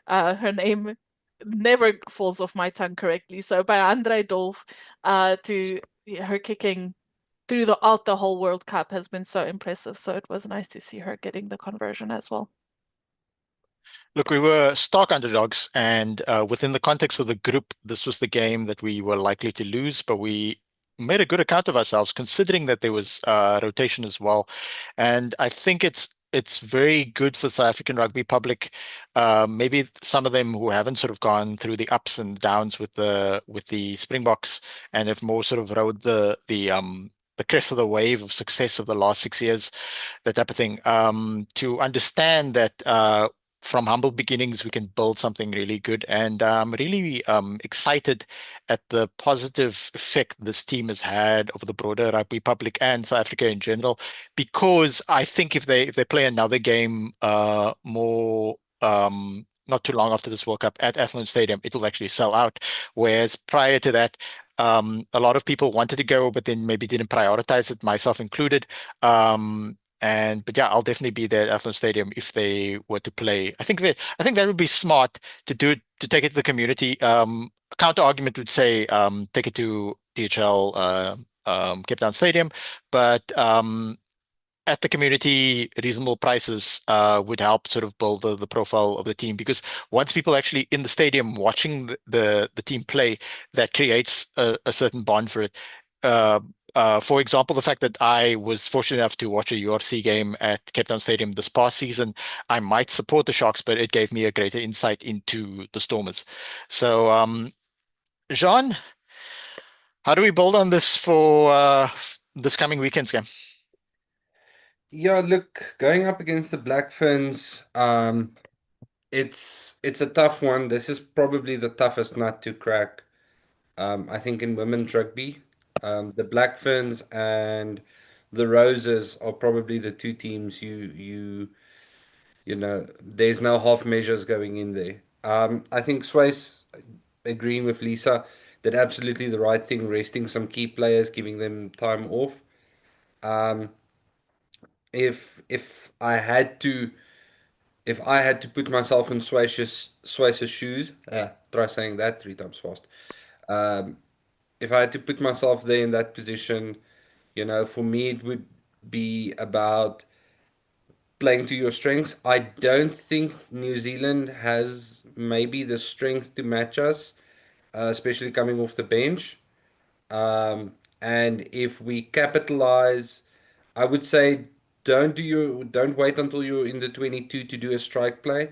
her name never falls off my tongue correctly. So Bayandre Dolph, to her kicking throughout the whole World Cup has been so impressive. So it was nice to see her getting the conversion as well. Look, we were stark underdogs, and within the context of the group, this was the game that we were likely to lose, but we made a good account of ourselves, considering that there was rotation as well. And I think it's very good for South African rugby public. Maybe some of them who haven't sort of gone through the ups and downs with the Springboks, and have more sort of rode the crest of the wave of success of the last 6 years, that type of thing. To understand that from humble beginnings, we can build something really good. And I'm really excited at the positive effect this team has had over the broader rugby public and South Africa in general. Because I think if they play another game more not too long after this World Cup at Athlone Stadium, it will actually sell out. Whereas prior to that, a lot of people wanted to go, but then maybe didn't prioritize it, myself included. But yeah, I'll definitely be there at Athlone Stadium if they were to play. I think that would be smart to do it, to take it to the community. Counter argument would say take it to DHL Cape Town Stadium, but at the community, reasonable prices would help sort of build the profile of the team, because once people actually in the stadium watching the team play, that creates a certain bond for it. For example, the fact that I was fortunate enough to watch a URC game at Cape Town Stadium this past season, I might support the Sharks, but it gave me a greater insight into the Stormers. So, Jean, how do we build on this for this coming weekend's game? Yeah, look, going up against the Black Ferns, it's a tough one. This is probably the toughest nut to crack. I think in women's rugby, the Black Ferns and the Roses are probably the two teams you know. There's no half measures going in there. I think Sway's agreeing with Lisa, did absolutely the right thing, resting some key players, giving them time off. Um, if I had to put myself in Swice's shoes, try saying that 3 times fast. Um, if I had to put myself there in that position, for me it would be about playing to your strengths. I don't think New Zealand has maybe the strength to match us, especially coming off the bench. And if we capitalize, I would say don't wait until you're in the 22 to do a strike play.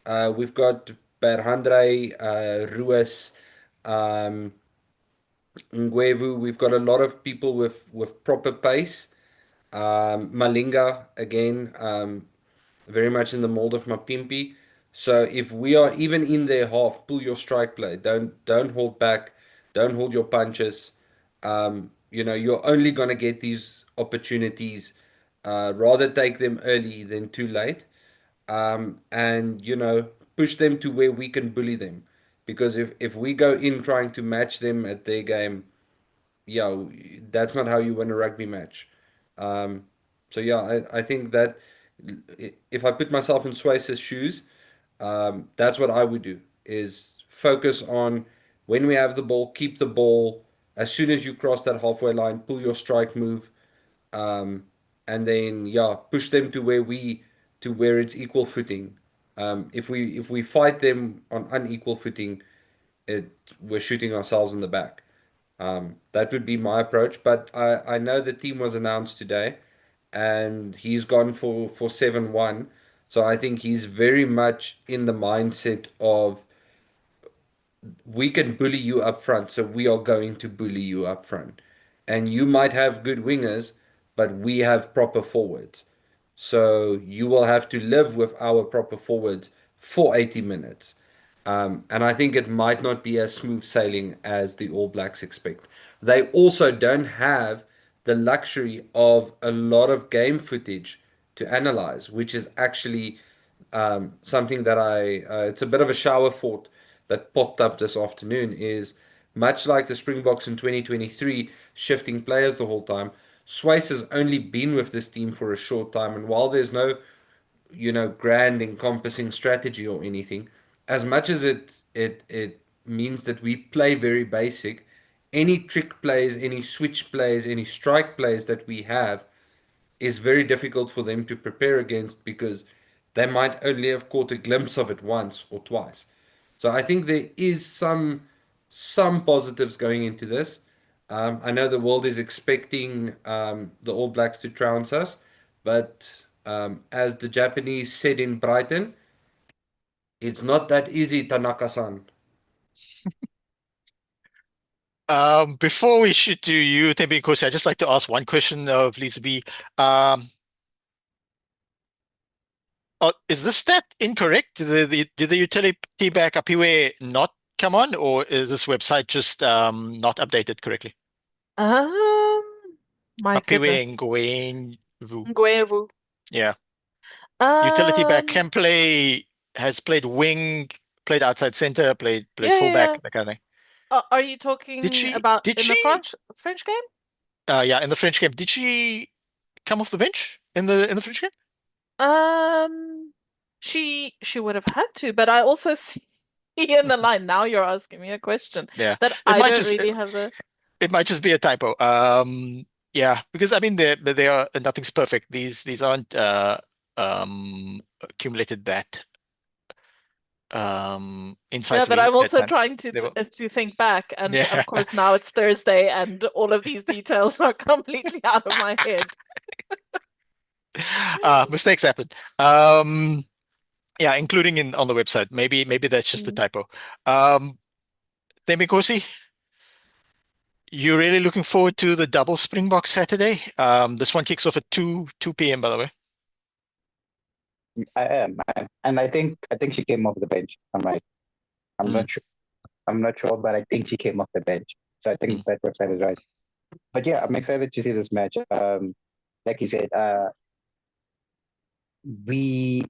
We've got Berhandre, Ruiz, um, Ngwevu. We've got a lot of people with proper pace. Malinga again, very much in the mold of Mapimpi. So if we are even in their half, pull your strike play. Don't hold back. Don't hold your punches. You're only gonna get these opportunities. Rather take them early than too late. And push them to where we can bully them. Because if we go in trying to match them at their game, yeah, that's not how you win a rugby match. Um, so yeah, I think that if I put myself in Swace's shoes, that's what I would do, is focus on when we have the ball, keep the ball. As soon as you cross that halfway line, pull your strike move, um, and then yeah, push them to where it's equal footing. If we fight them on unequal footing, we're shooting ourselves in the back. That would be my approach. But I know the team was announced today, and he's gone for 7-1. So I think he's very much in the mindset of we can bully you up front, so we are going to bully you up front. And you might have good wingers, but we have proper forwards. So you will have to live with our proper forwards for 80 minutes. And I think it might not be as smooth sailing as the All Blacks expect. They also don't have the luxury of a lot of game footage to analyze, which is actually something that it's a bit of a shower thought that popped up this afternoon. Is much like the Springboks in 2023, shifting players the whole time. Swace has only been with this team for a short time, and while there's no grand encompassing strategy or anything, as much as it means that we play very basic, any trick plays, any switch plays, any strike plays that we have is very difficult for them to prepare against, because they might only have caught a glimpse of it once or twice. So I think there is some positives going into this. I know the world is expecting the All Blacks to trounce us, but as the Japanese said in Brighton, it's not that easy, Tanaka-san. Before we shoot to you, Thembinkosi, I'd just like to ask one question of Lisa B. is this stat incorrect? Did the utility back Apiwe not come on, or is this website just not updated correctly? My Apiwe goodness. Ngwenvu. Ngwevu. Yeah. Utility back Um, has played wing, played outside center, played yeah, yeah, yeah. fullback, that kind of thing. Are you talking Did about did in the she French game? yeah, in the French game, did she come off the bench in the French game? Um, she would have had to, but I also see in the line now you're asking me a question Yeah. that It I might don't just really have the. it might just be a typo. Yeah, because I mean they are nothing's perfect. These aren't accumulated that Yeah, but insightfully I'm at also times. trying They were, to think back, and yeah. of course now it's Thursday, and all of these details are completely out of my head. Mistakes happen. Yeah, including in on the website. Maybe that's just a Mm. typo. Thembinkosi, you really looking forward to the double Springbok Saturday? This one kicks off at 2 p.m. by the way. I am, and I think she came off the bench. I'm right. I'm Mm. not sure. I'm not sure, but I think she came off the bench. So I think Mm. that website is right. But yeah, I'm excited to see this match. Like you said, we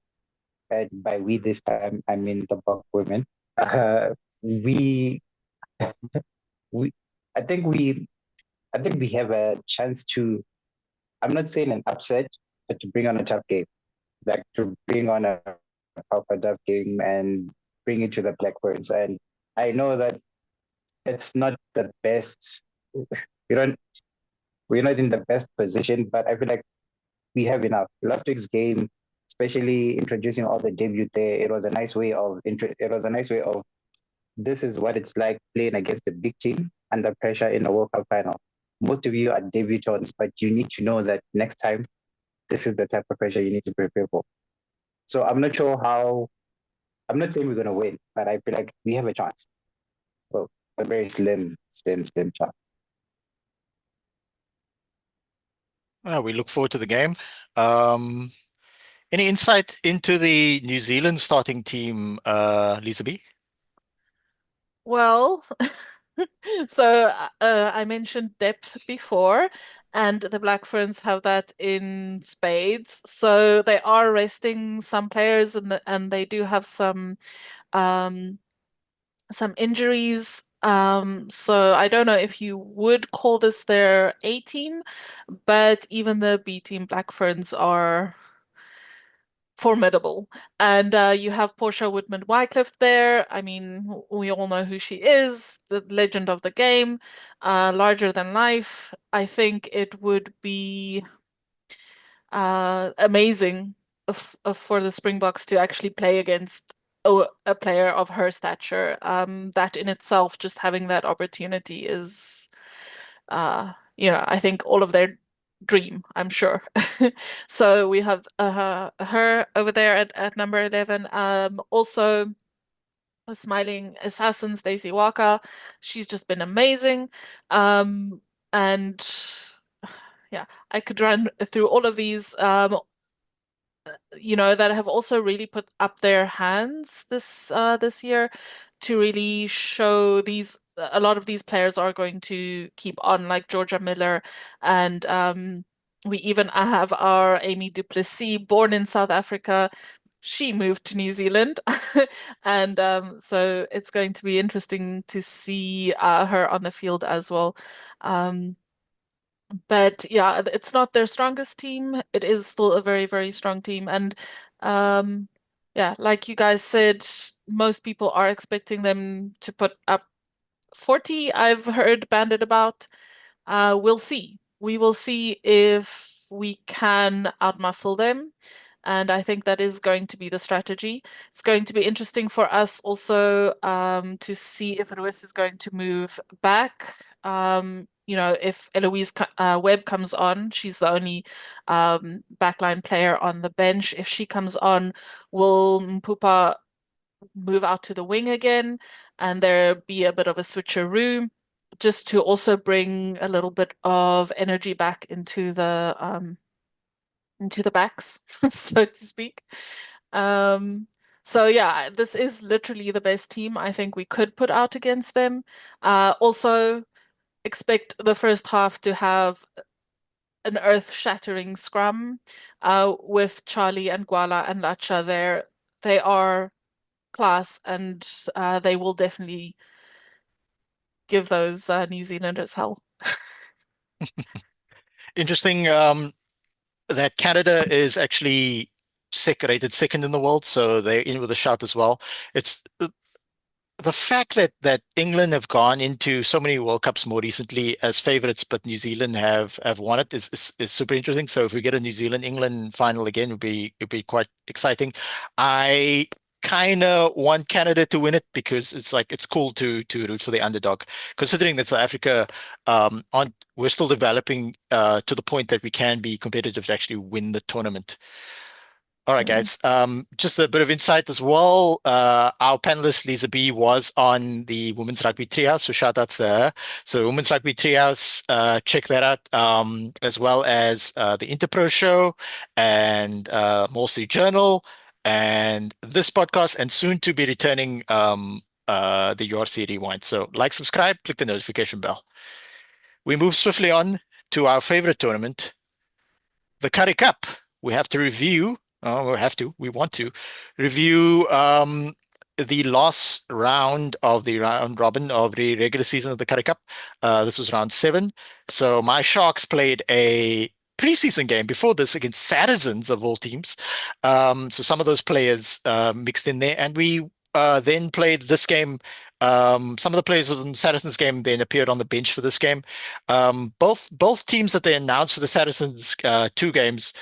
and by we this time I mean the Buck women. We we I think we I think we have a chance to. I'm not saying an upset, but to bring on a tough game, like to bring on a proper tough game and bring it to the Black Ferns. And I know that it's not the best. We don't. We're not in the best position, but I feel like we have enough. Last week's game, especially introducing all the debut there, it was a nice way of. It was a nice way of. This is what it's like playing against a big team under pressure in a World Cup final. Most of you are debutants, but you need to know that next time, this is the type of pressure you need to prepare for. So I'm not sure how. I'm not saying we're going to win, but I feel like we have a chance. Well, a very slim chance. We look forward to the game. Um, any insight into the New Zealand starting team, Lisa B? Well, so I mentioned depth before, and the Black Ferns have that in spades. So they are resting some players, and they do have um, some injuries. So I don't know if you would call this their A team, but even the B team Black Ferns are formidable. And you have Portia Woodman-Wycliffe there. I mean, we all know who she is, the legend of the game, larger than life. I think it would be amazing for the Springboks to actually play against a player of her stature. That in itself, just having that opportunity is, I think all of their dream, I'm sure. So we have her over there at number 11. Also a smiling assassin, Stacey Walker. She's just been amazing. And yeah, I could run through all of these. That have also really put up their hands this year to really show a lot of these players are going to keep on, like Georgia Miller, and we even have our Amy Duplessis, born in South Africa. She moved to New Zealand, and so it's going to be interesting to see her on the field as well. Um, but yeah, it's not their strongest team. It is still a very, very strong team. And um, yeah, like you guys said, most people are expecting them to put up 40, I've heard banded about. We'll see. We will see if we can outmuscle them. And I think that is going to be the strategy. It's going to be interesting for us also to see if Lewis is going to move back. If Eloise Webb comes on, she's the only backline player on the bench. If she comes on, will Mpupa move out to the wing again and there be a bit of a switcheroo just to also bring a little bit of energy back into the backs, so to speak. Um, so yeah, this is literally the best team I think we could put out against them. Also expect the first half to have an earth-shattering scrum with Charlie and Gwala and Lacha there. They are class and they will definitely give those New Zealanders hell. Interesting that Canada is actually rated second in the world, so they're in with a shout as well. It's the fact that England have gone into so many World Cups more recently as favorites, but New Zealand have won it is super interesting. So if we get a New Zealand England final again, it'd be quite exciting. I kind of want Canada to win it because it's like it's cool to root for the underdog, considering that South Africa aren't we're still developing to the point that we can be competitive to actually win the tournament. All right, Mm. guys. Just a bit of insight as well. Our panelist Liza B was on the Women's Rugby Treehouse, so shout outs to her. So Women's Rugby Treehouse, check that out, as well as the Interpro show and Wall Street Journal and this podcast, and soon to be returning the URC Rewind. So like, subscribe, click the notification bell. We move swiftly on to our favorite tournament, the Currie Cup. We have to review. We want to review the last round of the round robin of the regular season of the Currie Cup. This was round 7. So my Sharks played a preseason game before this against Saracens of all teams. So some of those players mixed in there, and we then played this game. Some of the players of the Saracens game then appeared on the bench for this game. Both teams that they announced for the Saracens 2 games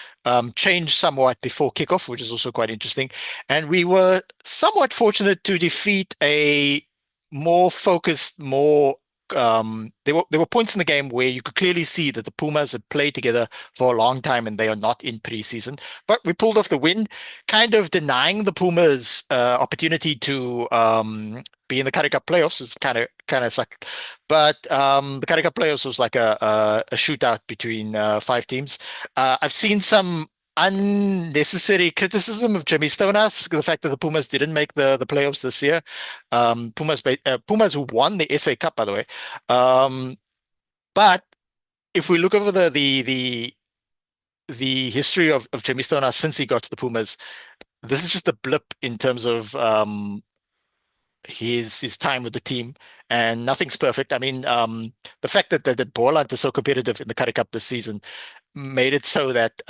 changed somewhat before kickoff, which is also quite interesting. And we were somewhat fortunate to defeat a more focused, more there were points in the game where you could clearly see that the Pumas had played together for a long time and they are not in preseason. But we pulled off the win, kind of denying the Pumas opportunity to be in the Currie Cup playoffs. It's kind of sucked. But the Currie Cup playoffs was like a shootout between 5 teams. I've seen some unnecessary criticism of Jimmy Stonehouse, the fact that the Pumas didn't make the playoffs this year. Pumas who won the SA Cup, by the way. But if we look over the history of Jimmy Stonehouse since he got to the Pumas, this is just a blip in terms of his time with the team, and nothing's perfect. I mean, the fact that the Borland is so competitive in the Currie Cup this season made it so that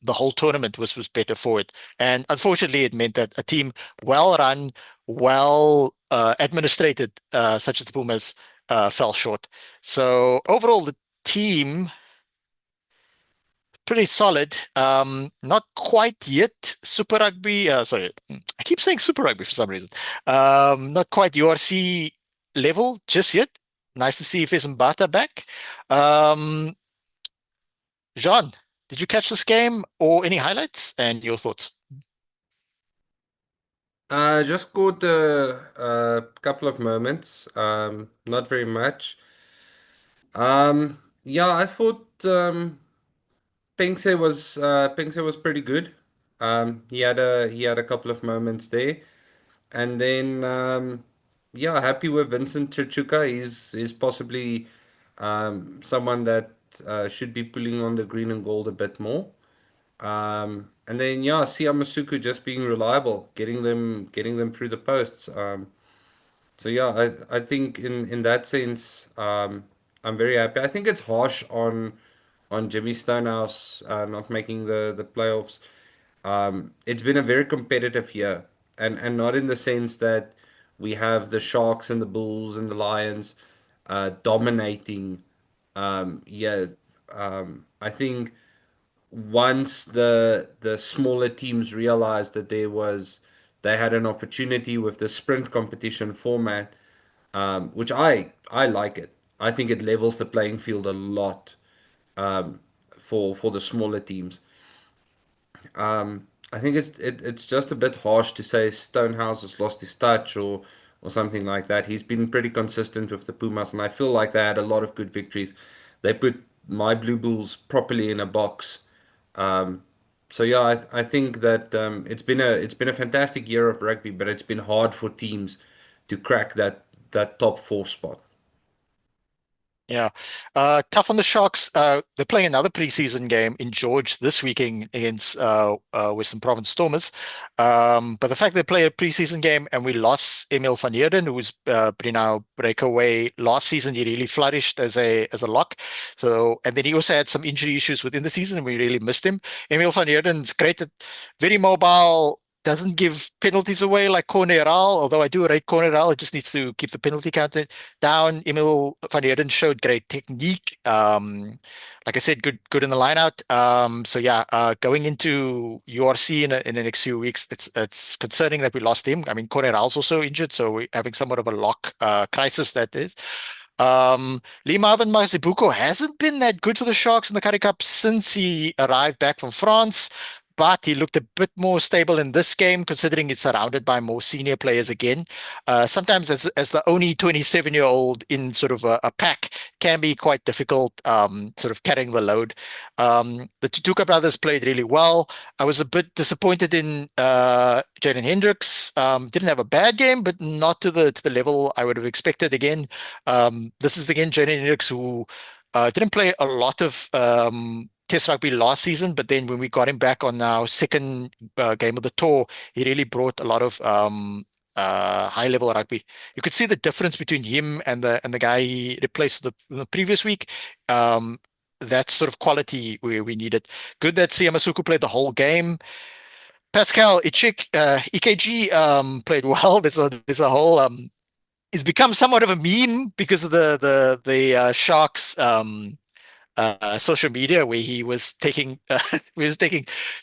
the whole tournament was better for it. And unfortunately, it meant that a team well run, well administrated, such as the Pumas, fell short. So overall, the team pretty solid. Not quite yet Super Rugby. Sorry, I keep saying Super Rugby for some reason. Not quite URC level just yet. Nice to see Mbata back. Jean, did you catch this game or any highlights and your thoughts? Just caught a couple of moments, not very much. Yeah, I thought Pinkse was pretty good. He had a couple of moments there, and then yeah, happy with Vincent Chichuka. He's possibly someone that should be pulling on the green and gold a bit more. And then yeah, Siamasuku just being reliable, getting them through the posts. So yeah, I think in that sense, I'm very happy. I think it's harsh on Jimmy Stonehouse not making the playoffs. It's been a very competitive year, and not in the sense that we have the Sharks and the Bulls and the Lions dominating. Yeah, I think once the smaller teams realized that they had an opportunity with the sprint competition format, which I like it. I think it levels the playing field a lot for the smaller teams. I think it's just a bit harsh to say Stonehouse has lost his touch or something like that. He's been pretty consistent with the Pumas, and I feel like they had a lot of good victories. They put my Blue Bulls properly in a box. So yeah, I think that it's been a fantastic year of rugby, but it's been hard for teams to crack that top four spot. Yeah. Tough on the Sharks. They're playing another preseason game in George this weekend against Western Province Stormers. But the fact they play a preseason game and we lost Emil van Heerden, who's been our breakaway last season, he really flourished as a lock. So, and then he also had some injury issues within the season, and we really missed him. Emil van Heerden's great at very mobile. Doesn't give penalties away like Corneral, although I do rate Corneral. It just needs to keep the penalty count down. Emil van Heerden showed great technique. Like I said, good in the line out. So yeah, going into URC in the next few weeks, it's concerning that we lost him. I mean, Corneral's also injured, so we're having somewhat of a lock crisis that is. Lee Marvin Mazibuko hasn't been that good for the Sharks in the Currie Cup since he arrived back from France. But he looked a bit more stable in this game, considering he's surrounded by more senior players again. Sometimes, as the only 27-year-old in sort of a pack, can be quite difficult, sort of carrying the load. The Tutuka brothers played really well. I was a bit disappointed in Jaden Hendricks. Didn't have a bad game, but not to the level I would have expected. Again, this is again Jaden Hendricks who didn't play a lot of Test rugby last season, but then when we got him back on our second game of the tour, he really brought a lot of high level rugby. You could see the difference between him and the guy he replaced the previous week. That sort of quality we needed. Good that Siamasuku played the whole game. Pascal EKG played well. There's a whole it's become somewhat of a meme because of the Sharks social media where he was taking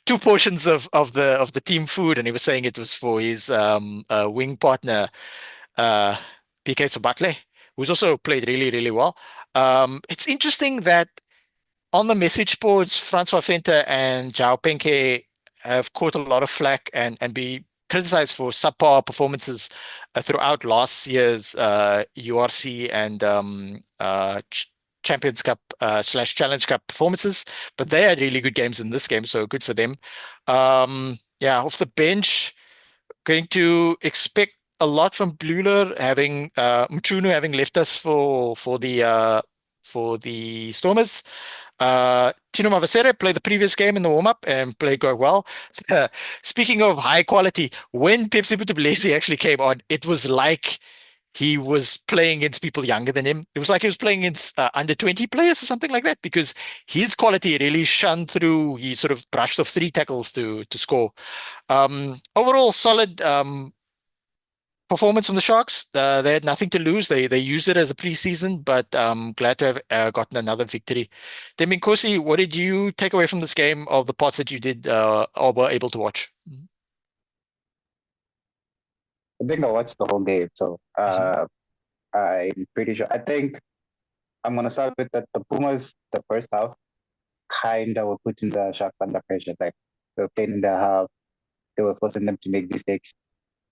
two portions of the team food, and he was saying it was for his wing partner uh, PK Sobatle, who's also played really really well. It's interesting that on the message boards, Francois Venter and Jao Penke have caught a lot of flack and be criticized for subpar performances throughout last year's URC and Champions Cup slash Challenge Cup performances. But they had really good games in this game, so good for them. Yeah, off the bench, going to expect a lot from Bluler having Mchunu having left us for the Stormers. Tino Mavasere played the previous game in the warm-up and played quite well. Speaking of high quality, when Pepsi Buthelezi actually came on, it was like he was playing against people younger than him. It was like he was playing against under 20 players or something like that, because his quality really shone through. He sort of brushed off 3 tackles to score. Overall, solid performance from the Sharks. They had nothing to lose. They used it as a preseason, but glad to have gotten another victory. Thembinkosi, what did you take away from this game of the parts that you did or were able to watch? I think I watched the whole game, so I'm pretty sure. I think I'm gonna start with the Pumas. The first half kind of were putting the Sharks under pressure. Like they were playing in their half, they were forcing them to make mistakes.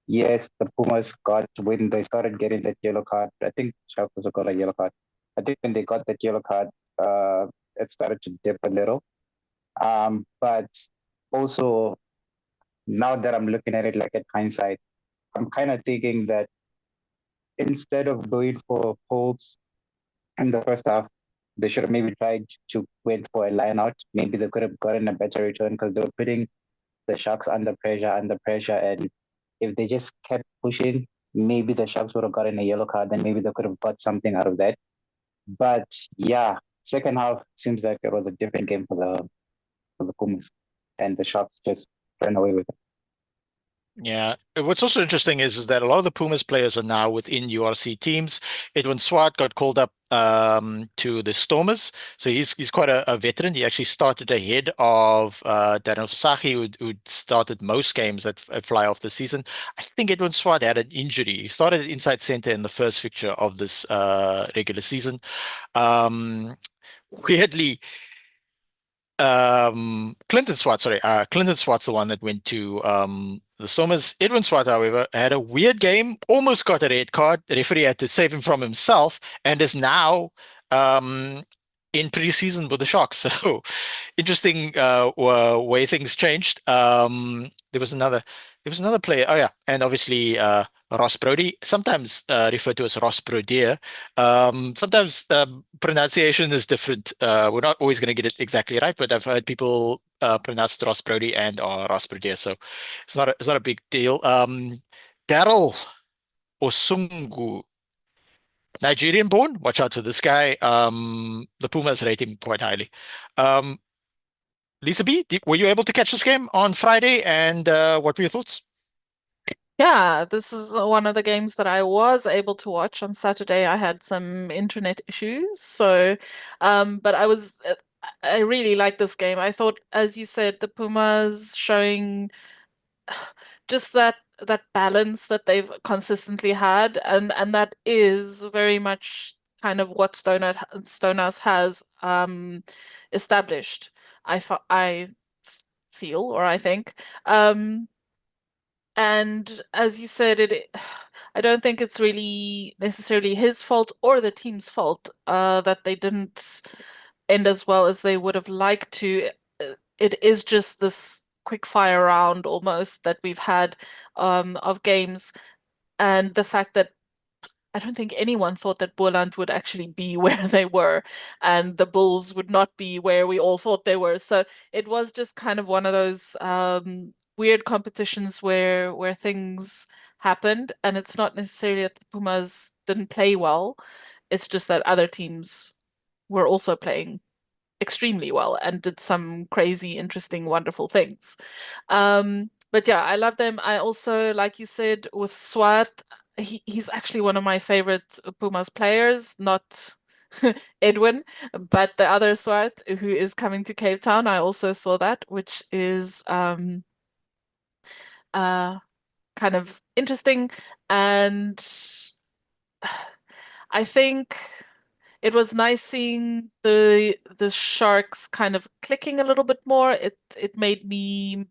Yes, the Pumas got when they started getting that yellow card. I think Sharks also got a yellow card. I think when they got that yellow card, it started to dip a little. But also now that I'm looking at it like at hindsight, I'm kind of thinking that instead of going for holds in the first half, they should have maybe tried to went for a line out. Maybe they could have gotten a better return because they were putting the Sharks under pressure, and if they just kept pushing, maybe the Sharks would have gotten a yellow card, and maybe they could have got something out of that. But yeah, second half seems like it was a different game for the Pumas, and the Sharks just ran away with it. Yeah. What's also interesting is that a lot of the Pumas players are now within URC teams. Edwin Swart got called up to the Stormers. So he's quite a veteran. He actually started ahead of Daniel Fasaki, who started most games at Fly Off this season. I think Edwin Swart had an injury. He started at inside center in the first fixture of this regular season. Weirdly, Clinton Swart, sorry, Clinton Swart's the one that went to the Stormers. Edwin Swart, however, had a weird game, almost got a red card. The referee had to save him from himself, and is now in preseason with the Sharks. So interesting way things changed. There was another player. Oh yeah, and obviously Ross Brody, sometimes referred to as Ross Brodier. Sometimes pronunciation is different. We're not always going to get it exactly right, but I've heard people pronounce it Ross Brody and Ross Brodier, so it's not a big deal. Daryl Osungu, Nigerian born. Watch out for this guy. The Pumas rate him quite highly. Um, Lisa B, were you able to catch this game on Friday? And what were your thoughts? Yeah, this is one of the games that I was able to watch on Saturday. I had some internet issues, so but I really liked this game. I thought, as you said, the Pumas showing just that balance that they've consistently had, and that is very much kind of what Stonehouse has established. I feel, or I think. And as you said, I don't think it's really necessarily his fault or the team's fault that they didn't end as well as they would have liked to. It is just this quick fire round almost that we've had of games, and the fact that I don't think anyone thought that Boland would actually be where they were, and the Bulls would not be where we all thought they were. So it was just kind of one of those weird competitions where things happened, and it's not necessarily that the Pumas didn't play well. It's just that other teams were also playing extremely well and did some crazy, interesting, wonderful things. But yeah, I love them. I also, like you said, with Swart, he's actually one of my favorite Pumas players, not Edwin, but the other Swart who is coming to Cape Town. I also saw that, which is uh kind of interesting. And I think it was nice seeing the Sharks kind of clicking a little bit more. It made me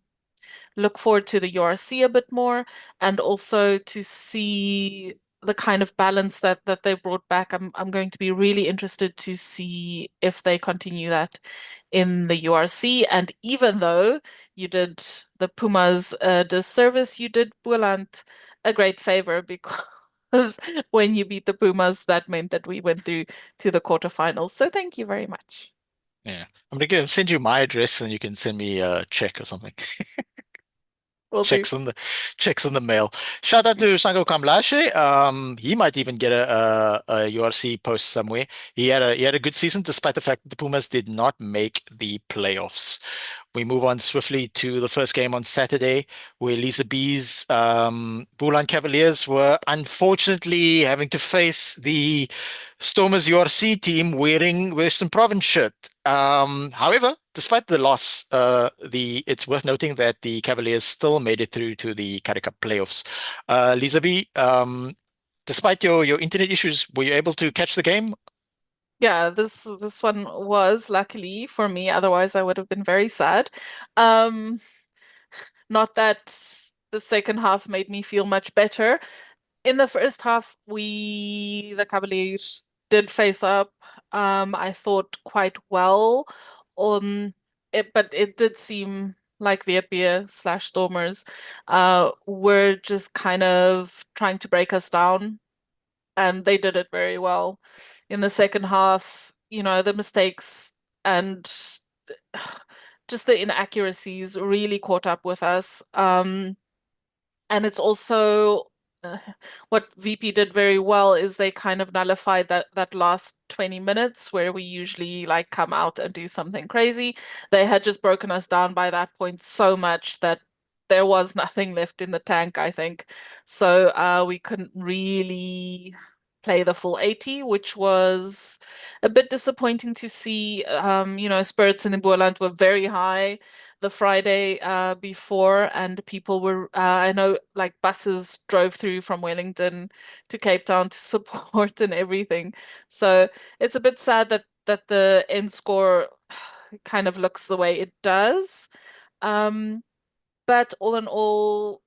look forward to the URC a bit more, and also to see the kind of balance that they brought back. I'm going to be really interested to see if they continue that in the URC. And even though you did the Pumas a disservice, you did Boland a great favor because when you beat the Pumas, that meant that we went through to the quarterfinals. So thank you very much. Yeah, I'm gonna send you my address, and you can send me a check or something. Will do. Checks in the mail. Shout out to Sango Kamlashe. He might even get a URC post somewhere. He had a good season despite the fact that the Pumas did not make the playoffs. We move on swiftly to the first game on Saturday, where Lisa B's Bulan Cavaliers were unfortunately having to face the Stormers URC team wearing Western Province shirt. However, despite the loss, it's worth noting that the Cavaliers still made it through to the Currie Cup playoffs. Lisa B, despite your internet issues, were you able to catch the game? Yeah, this one was luckily for me, otherwise I would have been very sad. Um, Not that the second half made me feel much better. In the first half, the Cavaliers did face up, I thought quite well on it, but it did seem like the slash Stormers were just kind of trying to break us down, and they did it very well. In the second half, the mistakes and just the inaccuracies really caught up with us. And it's also uh, what VP did very well is they kind of nullified that last 20 minutes where we usually like come out and do something crazy. They had just broken us down by that point so much that there was nothing left in the tank, I think. So we couldn't really play the full 80, which was a bit disappointing to see. Spirits in the Boerland were very high the Friday before, and people were, I know, like buses drove through from Wellington to Cape Town to support and everything. So it's a bit sad that the end score kind of looks the way it does. Um, but all in all,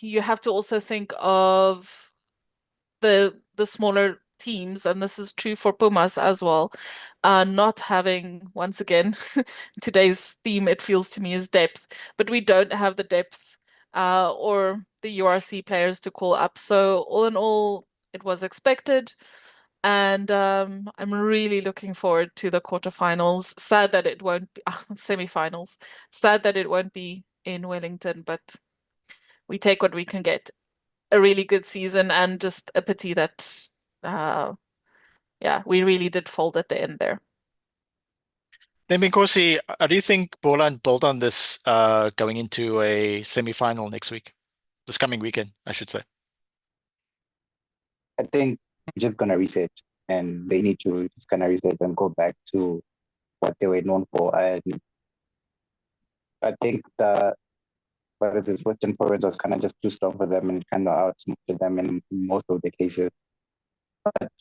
you have to also think of the smaller teams, and this is true for Pumas as well, not having, once again, today's theme, it feels to me, is depth, but we don't have the depth or the URC players to call up. So all in all, it was expected. And I'm really looking forward to the quarterfinals. Sad that it won't be semifinals. Sad that it won't be in Wellington, but we take what we can get. A really good season, and just a pity that yeah, we really did fold at the end there. Thembinkosi, do you think Boland built on this going into a semi-final next week? This coming weekend, I should say. I think we're just gonna reset, and they need to just kind of reset and go back to what they were known for. And I think the Western Province was kind of just too strong for them, and it kind of outsmarted them in most of the cases. But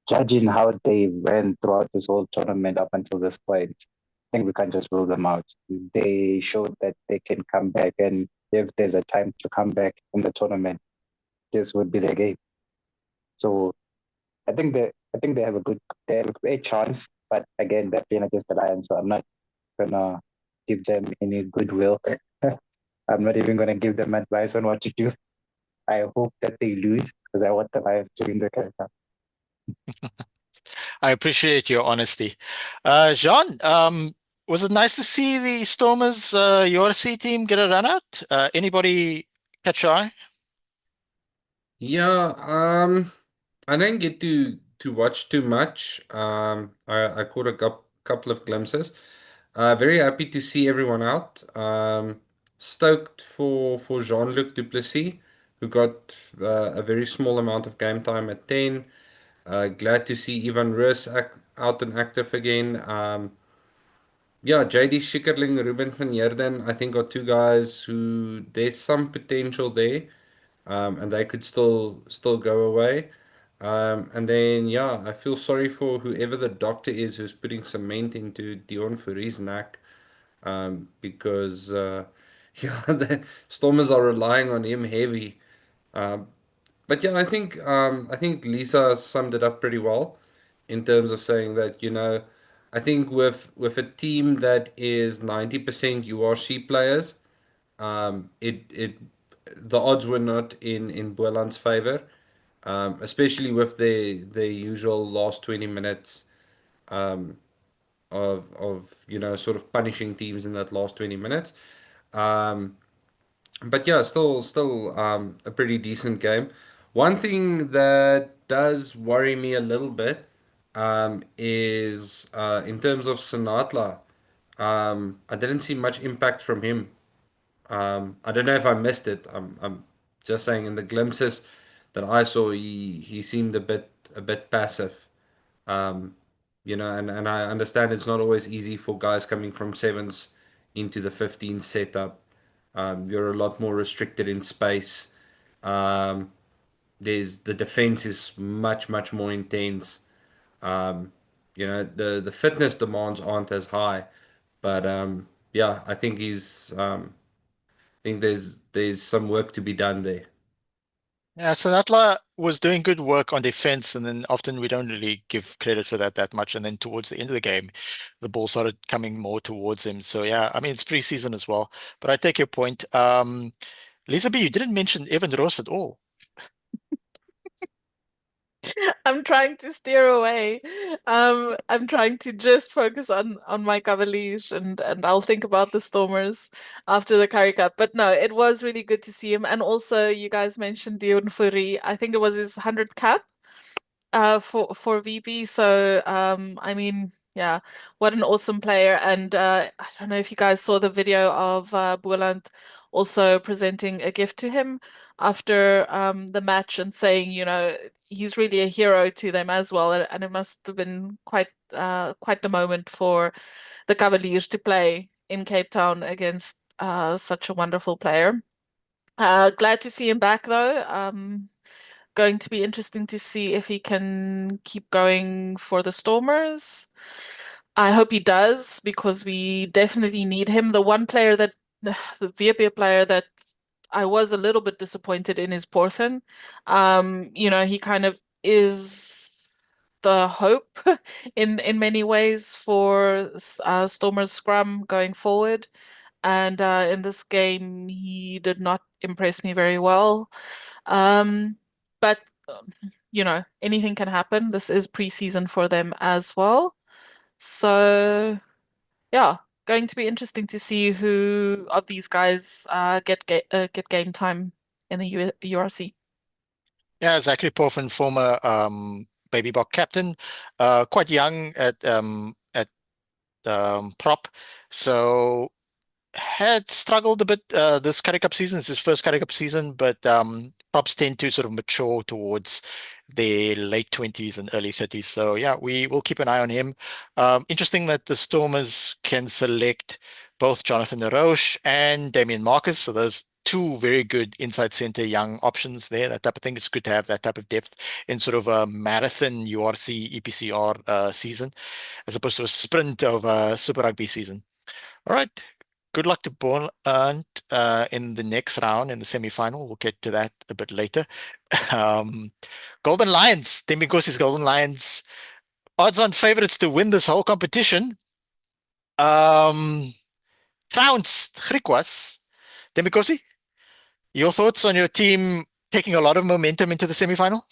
judging how they ran throughout this whole tournament up until this point, I think we can just rule them out. They showed that they can come back, and if there's a time to come back in the tournament, this would be their game. So I think they have a chance, but again, they're playing against the Lions, so I'm not gonna give them any goodwill. I'm not even gonna give them advice on what to do. I hope that they lose because I want the Lions to win the Currie Cup. I appreciate your honesty. Jean, was it nice to see the Stormers URC team get a run out? Anybody catch your eye? Yeah, I didn't get to watch too much. I caught a couple of glimpses. Very happy to see everyone out. Stoked for Jean-Luc Duplessis, who got a very small amount of game time at 10. Glad to see Ivan Rus out and active again. Yeah, JD Schikkerling, Ruben van Heerden, I think are two guys who there's some potential there, and they could still go away. And then yeah, I feel sorry for whoever the doctor is who's putting cement into Dion Foury's neck, because yeah, the Stormers are relying on him heavy. Um, but yeah, I think Lisa summed it up pretty well in terms of saying that, I think with a team that is 90% URC players, it the odds were not in Boland's favor, especially with the usual last 20 minutes um, of sort of punishing teams in that last 20 minutes. Um, but yeah, still a pretty decent game. One thing that does worry me a little bit is in terms of Sinatla. I didn't see much impact from him. I don't know if I missed it. I'm just saying in the glimpses that I saw, he seemed a bit passive. Um, and I understand it's not always easy for guys coming from sevens into the 15 setup. You're a lot more restricted in space. Um, the defense is much more intense. Um, the fitness demands aren't as high, but yeah, I think there's some work to be done there. Yeah, Sanatla was doing good work on defense, and then often we don't really give credit for that much. And then towards the end of the game, the ball started coming more towards him. So yeah, I mean it's preseason as well. But I take your point. Lisa B, you didn't mention Evan Ross at all. I'm trying to steer away. I'm trying to just focus on my Cavaliers, and I'll think about the Stormers after the Currie Cup. But no, it was really good to see him. And also, you guys mentioned Dion Fourie. I think it was his 100th cap for VP. So I mean, yeah, what an awesome player. And I don't know if you guys saw the video of Boland also presenting a gift to him after the match and saying, he's really a hero to them as well. And it must have been quite the moment for the Cavaliers to play in Cape Town against such a wonderful player. Glad to see him back though. Going to be interesting to see if he can keep going for the Stormers. I hope he does because we definitely need him. The one player that, the VP player that I was a little bit disappointed in is Porthen. He kind of is the hope in many ways for Stormer's scrum going forward. And in this game, he did not impress me very well. But anything can happen. This is preseason for them as well. So yeah, going to be interesting to see who of these guys get game time in the URC. Yeah, Zachary Poffin, former Baby Bok captain, quite young at prop, so had struggled a bit this Currie Cup season. It's his first Currie Cup season, but props tend to sort of mature towards their late 20s and early 30s. So yeah, we will keep an eye on him. Interesting that the Stormers can select both Jonathan Laroche and Damien Marcus. So those two very good inside center young options there. That type of thing. It's good to have that type of depth in sort of a marathon URC EPCR season, as opposed to a sprint of a Super Rugby season. All right. Good luck to Bond in the next round in the semi-final. We'll get to that a bit later. Golden Lions, Thembinkosi Golden Lions, odds-on favorites to win this whole competition. Trounced Griquas. Thembinkosi, your thoughts on your team taking a lot of momentum into the semi-final?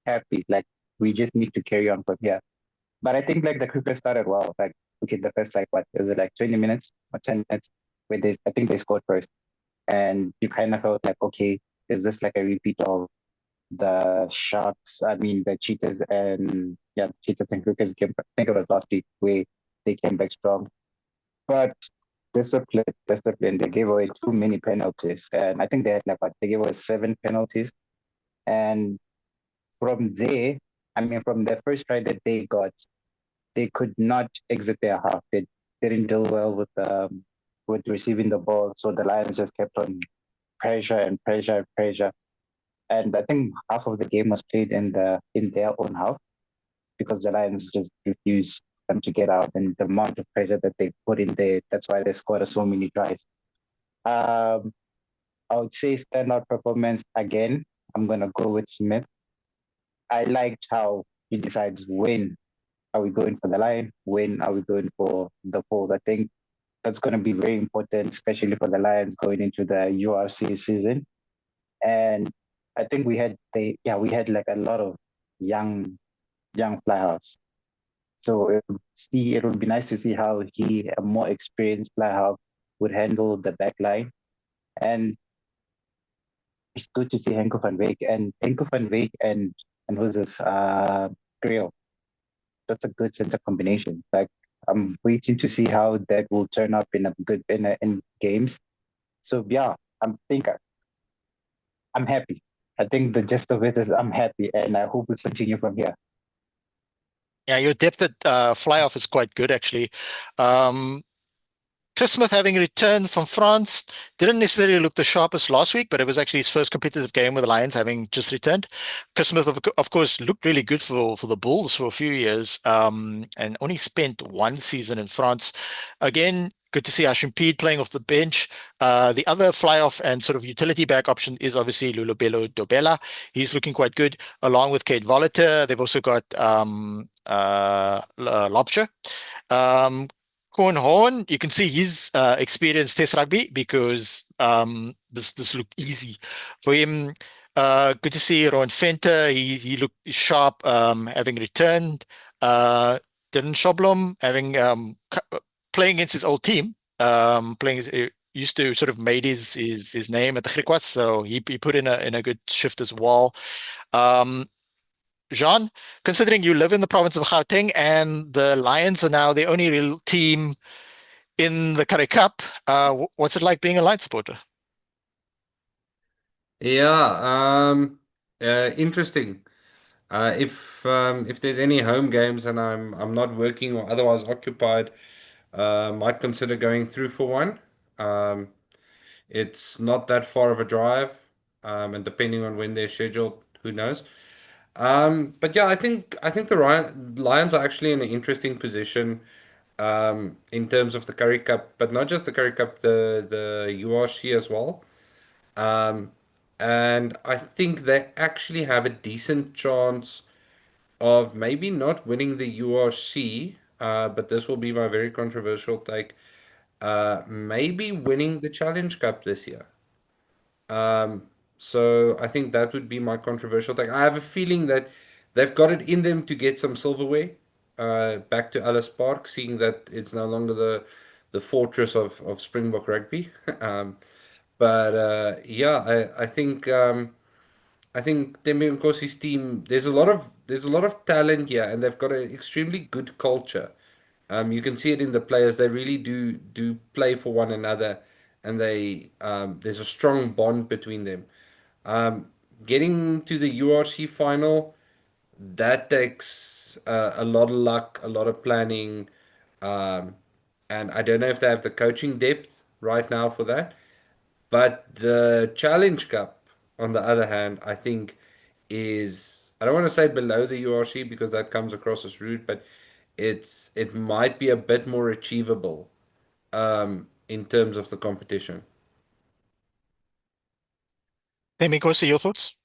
Happy. Like we just need to carry on from here. But I think like the cricket started well. Like okay, the first like what was it like 20 minutes or 10 minutes where I think they scored first. And you kind of felt like, okay, is this like a repeat of the Sharks? I mean the Cheetahs and Cheetahs and Crickets game. I think it was last week where they came back strong. But discipline. They gave away too many penalties. And I think they had like what they gave away 7 penalties. And from there, I mean from the first try that they got, they could not exit their half. They didn't deal well with receiving the ball, so the Lions just kept on pressure and pressure and pressure. And I think half of the game was played in their own half because the Lions just refused them to get out, and the amount of pressure that they put in there, that's why they scored so many tries. Um, I would say standout performance again. I'm gonna go with Smith. I liked how he decides when are we going for the line? When are we going for the pole? I think that's going to be very important, especially for the Lions going into the URC season. And I think we had like a lot of young fly halves. So it would be nice to see how a more experienced fly half would handle the back line. And it's good to see Henko van Wyk and who's this Creole. That's a good center combination. Like I'm waiting to see how that will turn up in games. So yeah, I'm happy. I think the gist of it is I'm happy, and I hope we continue from here. Yeah, your depth at fly-off is quite good, actually. Chris Smith, having returned from France, didn't necessarily look the sharpest last week, but it was actually his first competitive game with the Lions, having just returned. Chris Smith, of course, looked really good for the Bulls for a few years, and only spent one season in France. Again, good to see Ashimpede playing off the bench. The other fly-off and sort of utility back option is obviously Lulubelo Dobela. He's looking quite good, along with Kate Voliter. They've also got Lobster. Corn Horn, you can see his experienced Test rugby because this looked easy for him. Good to see Ron Fenter. He looked sharp, having returned. Dylan Shoblom having playing against his old team, used to sort of made his name at the Griquas, so he put in a good shift as well. Jean, considering you live in the province of Gauteng and the Lions are now the only real team in the Currie Cup, what's it like being a Lions supporter? Yeah, interesting. If there's any home games and I'm not working or otherwise occupied, might consider going through for one. Um, it's not that far of a drive, and depending on when they're scheduled, who knows. But yeah, I think the Lions are actually in an interesting position in terms of the Currie Cup, but not just the Currie Cup, the URC as well. Um, and I think they actually have a decent chance of maybe not winning the URC, but this will be my very controversial take. Maybe winning the Challenge Cup this year. Um, so I think that would be my controversial take. I have a feeling that they've got it in them to get some silverware back to Ellis Park, seeing that it's no longer the fortress of Springbok rugby. But yeah, I think Thembinkosi's team, there's a lot of talent here, and they've got an extremely good culture. You can see it in the players; they really do play for one another, and there's a strong bond between them. Um, Getting to the URC final, that takes a lot of luck, a lot of planning, um, and I don't know if they have the coaching depth right now for that. But the Challenge Cup, on the other hand, I think is, I don't want to say below the URC because that comes across as rude, but it might be a bit more achievable in terms of the competition. Thembinkosi, your thoughts?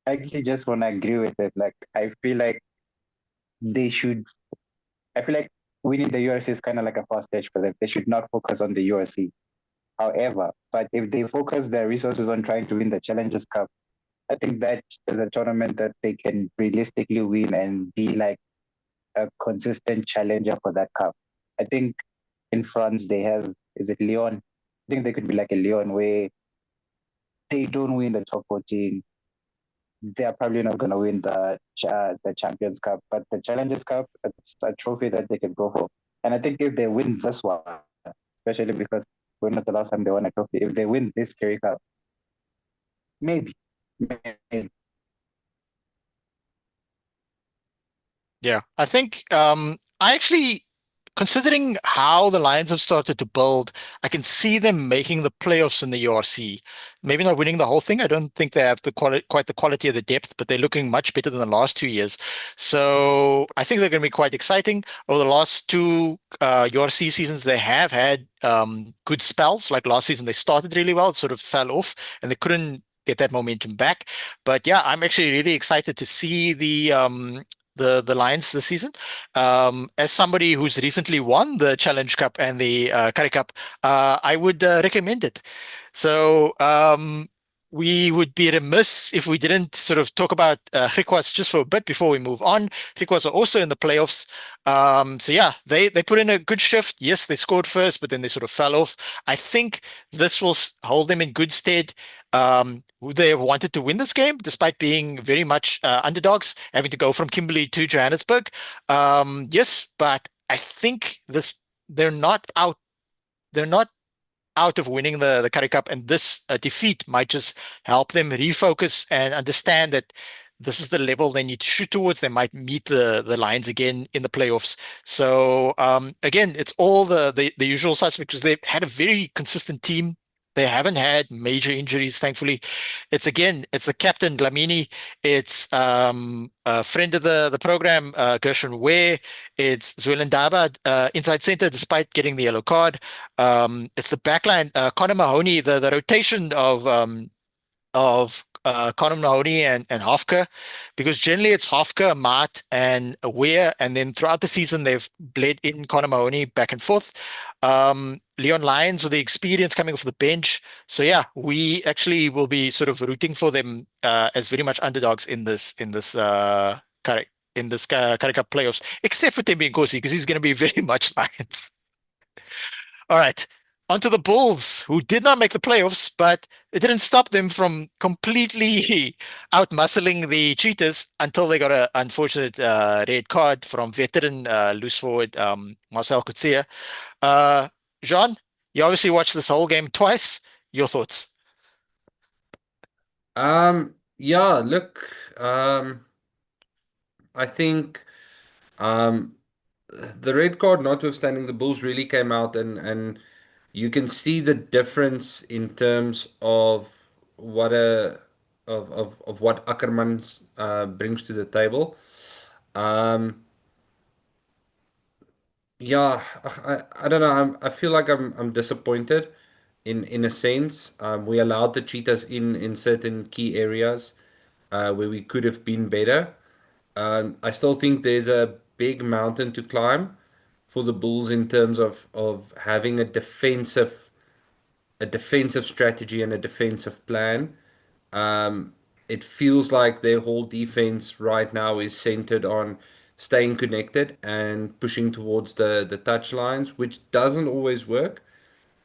I actually just want to agree with it. Like, they should, I feel like winning the URC is kind of like a fast stage for them. They should not focus on the URC. However, but if they focus their resources on trying to win the Challengers Cup, I think that is a tournament that they can realistically win and be like a consistent challenger for that cup. I think in France they have, is it Lyon? I think they could be like a Lyon where they don't win the top 14. They're probably not going to win the Champions Cup, but the Challengers Cup, it's a trophy that they can go for. And I think if they win this one, especially because we're not the last time they won a trophy, if they win this Currie Cup, maybe, maybe. Yeah, I think I actually, considering how the Lions have started to build, I can see them making the playoffs in the URC. Maybe not winning the whole thing. I don't think they have the quality, quite the quality of the depth, but they're looking much better than the last 2 years. So I think they're going to be quite exciting. Over the last two URC seasons, they have had good spells. Like last season, they started really well, it sort of fell off, and they couldn't get that momentum back. But yeah, I'm actually really excited to see the Lions this season. As somebody who's recently won the Challenge Cup and the Currie Cup, I would recommend it. So we would be remiss if we didn't sort of talk about Griquas just for a bit before we move on. Griquas are also in the playoffs. So yeah, they put in a good shift. Yes, they scored first, but then they sort of fell off. I think this will hold them in good stead. Would they have wanted to win this game despite being very much underdogs, having to go from Kimberley to Johannesburg? Yes, but I think this they're not out. They're not out of winning the Currie Cup, and this defeat might just help them refocus and understand that this is the level they need to shoot towards. They might meet the Lions again in the playoffs. So again, it's all the usual suspects because they've had a very consistent team. They haven't had major injuries, thankfully. It's the captain Dlamini. It's a friend of the program, Gershon Ware. It's Zwelin Daba, inside center, despite getting the yellow card. It's the backline, Connor Mahoney, the rotation of Connor Mahoney and Hofka, because generally it's Hofka, Mart, and Weir, and then throughout the season they've bled in Connor Mahoney back and forth. Leon Lyons with the experience coming off the bench. So yeah, we actually will be sort of rooting for them as very much underdogs in this Currie Cup playoffs, except for Thembinkosi, because he's going to be very much Lions. All right. On to the Bulls, who did not make the playoffs, but it didn't stop them from completely out-muscling the Cheetahs until they got an unfortunate red card from veteran loose forward Marcel Coetzee. Uh, Jean, you obviously watched this whole game twice. Your thoughts? Yeah, look, I think um, the red card notwithstanding, the Bulls really came out and you can see the difference in terms of what of what Ackermans brings to the table. Um, yeah, I don't know. I feel like I'm disappointed. in a sense. We allowed the Cheetahs in certain key areas where we could have been better. I still think there's a big mountain to climb for the Bulls in terms of having a defensive strategy and a defensive plan. Um, it feels like their whole defense right now is centered on staying connected and pushing towards the touch lines, which doesn't always work.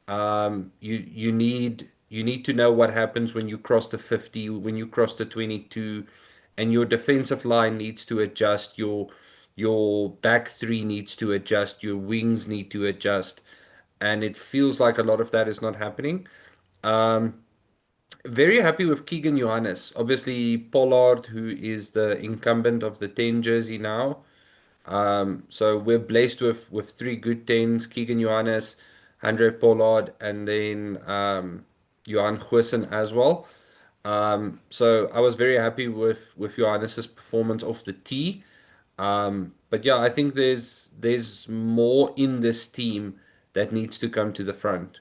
You need to know what happens when you cross the 50, when you cross the 22, and your defensive line needs to adjust. Your back three needs to adjust. Your wings need to adjust, and it feels like a lot of that is not happening. Very happy with Keegan Johannes. Obviously, Pollard, who is the incumbent of the 10 jersey now. So we're blessed with three good tens: Keegan Johannes, Andre Pollard, and then Johan Goosen as well. So I was very happy with Johannes's performance off the tee. But yeah, I think there's more in this team that needs to come to the front.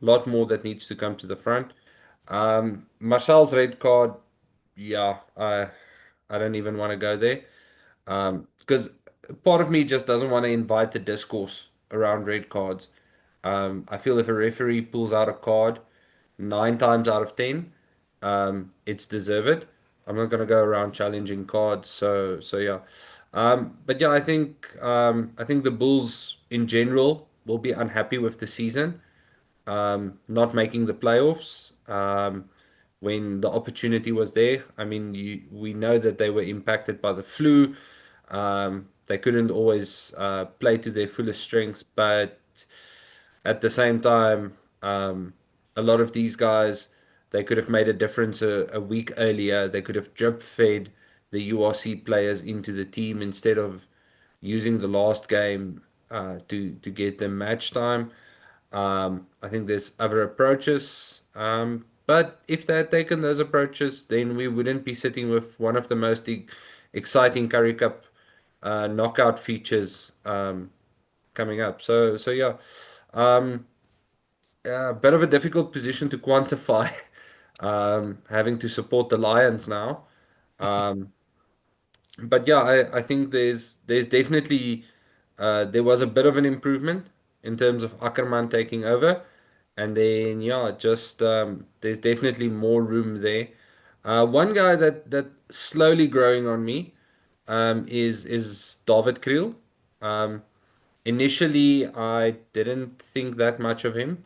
Lot more that needs to come to the front. Marcel's red card, yeah, I don't even want to go there. Because part of me just doesn't want to invite the discourse around red cards. I feel if a referee pulls out a card 9 times out of 10, it's deserved. I'm not gonna go around challenging cards, so yeah. But yeah, I think the Bulls in general will be unhappy with the season, not making the playoffs. When the opportunity was there. I mean, we know that they were impacted by the flu. They couldn't always play to their fullest strengths, but at the same time, a lot of these guys, they could have made a difference a week earlier. They could have drip fed the URC players into the team instead of using the last game to get them match time. I think there's other approaches. But if they had taken those approaches, then we wouldn't be sitting with one of the most exciting Currie Cup knockout features coming up. So yeah, a bit of a difficult position to quantify, having to support the Lions now. But yeah, I think there's definitely there was a bit of an improvement in terms of Ackerman taking over, and then yeah, just there's definitely more room there. One guy that slowly growing on me is David Kriel. Um, Initially, I didn't think that much of him,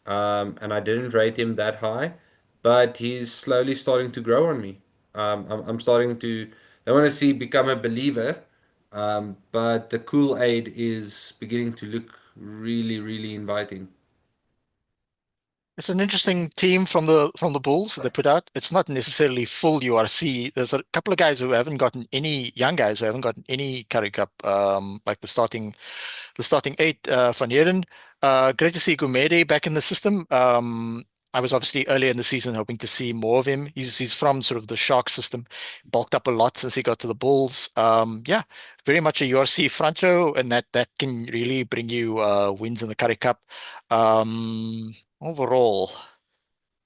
and I didn't rate him that high, but he's slowly starting to grow on me. I'm starting to, I want to see become a believer, but the Kool-Aid is beginning to look really, really inviting. It's an interesting team from the Bulls that they put out. It's not necessarily full URC. There's a couple of guys who haven't gotten any young guys who haven't gotten any Currie Cup, like the starting eight, Van Heerden. Great to see Gumede back in the system. I was obviously earlier in the season hoping to see more of him. He's from sort of the Shark system, bulked up a lot since he got to the Bulls. Yeah, very much a URC front row, and that can really bring you wins in the Currie Cup. Overall,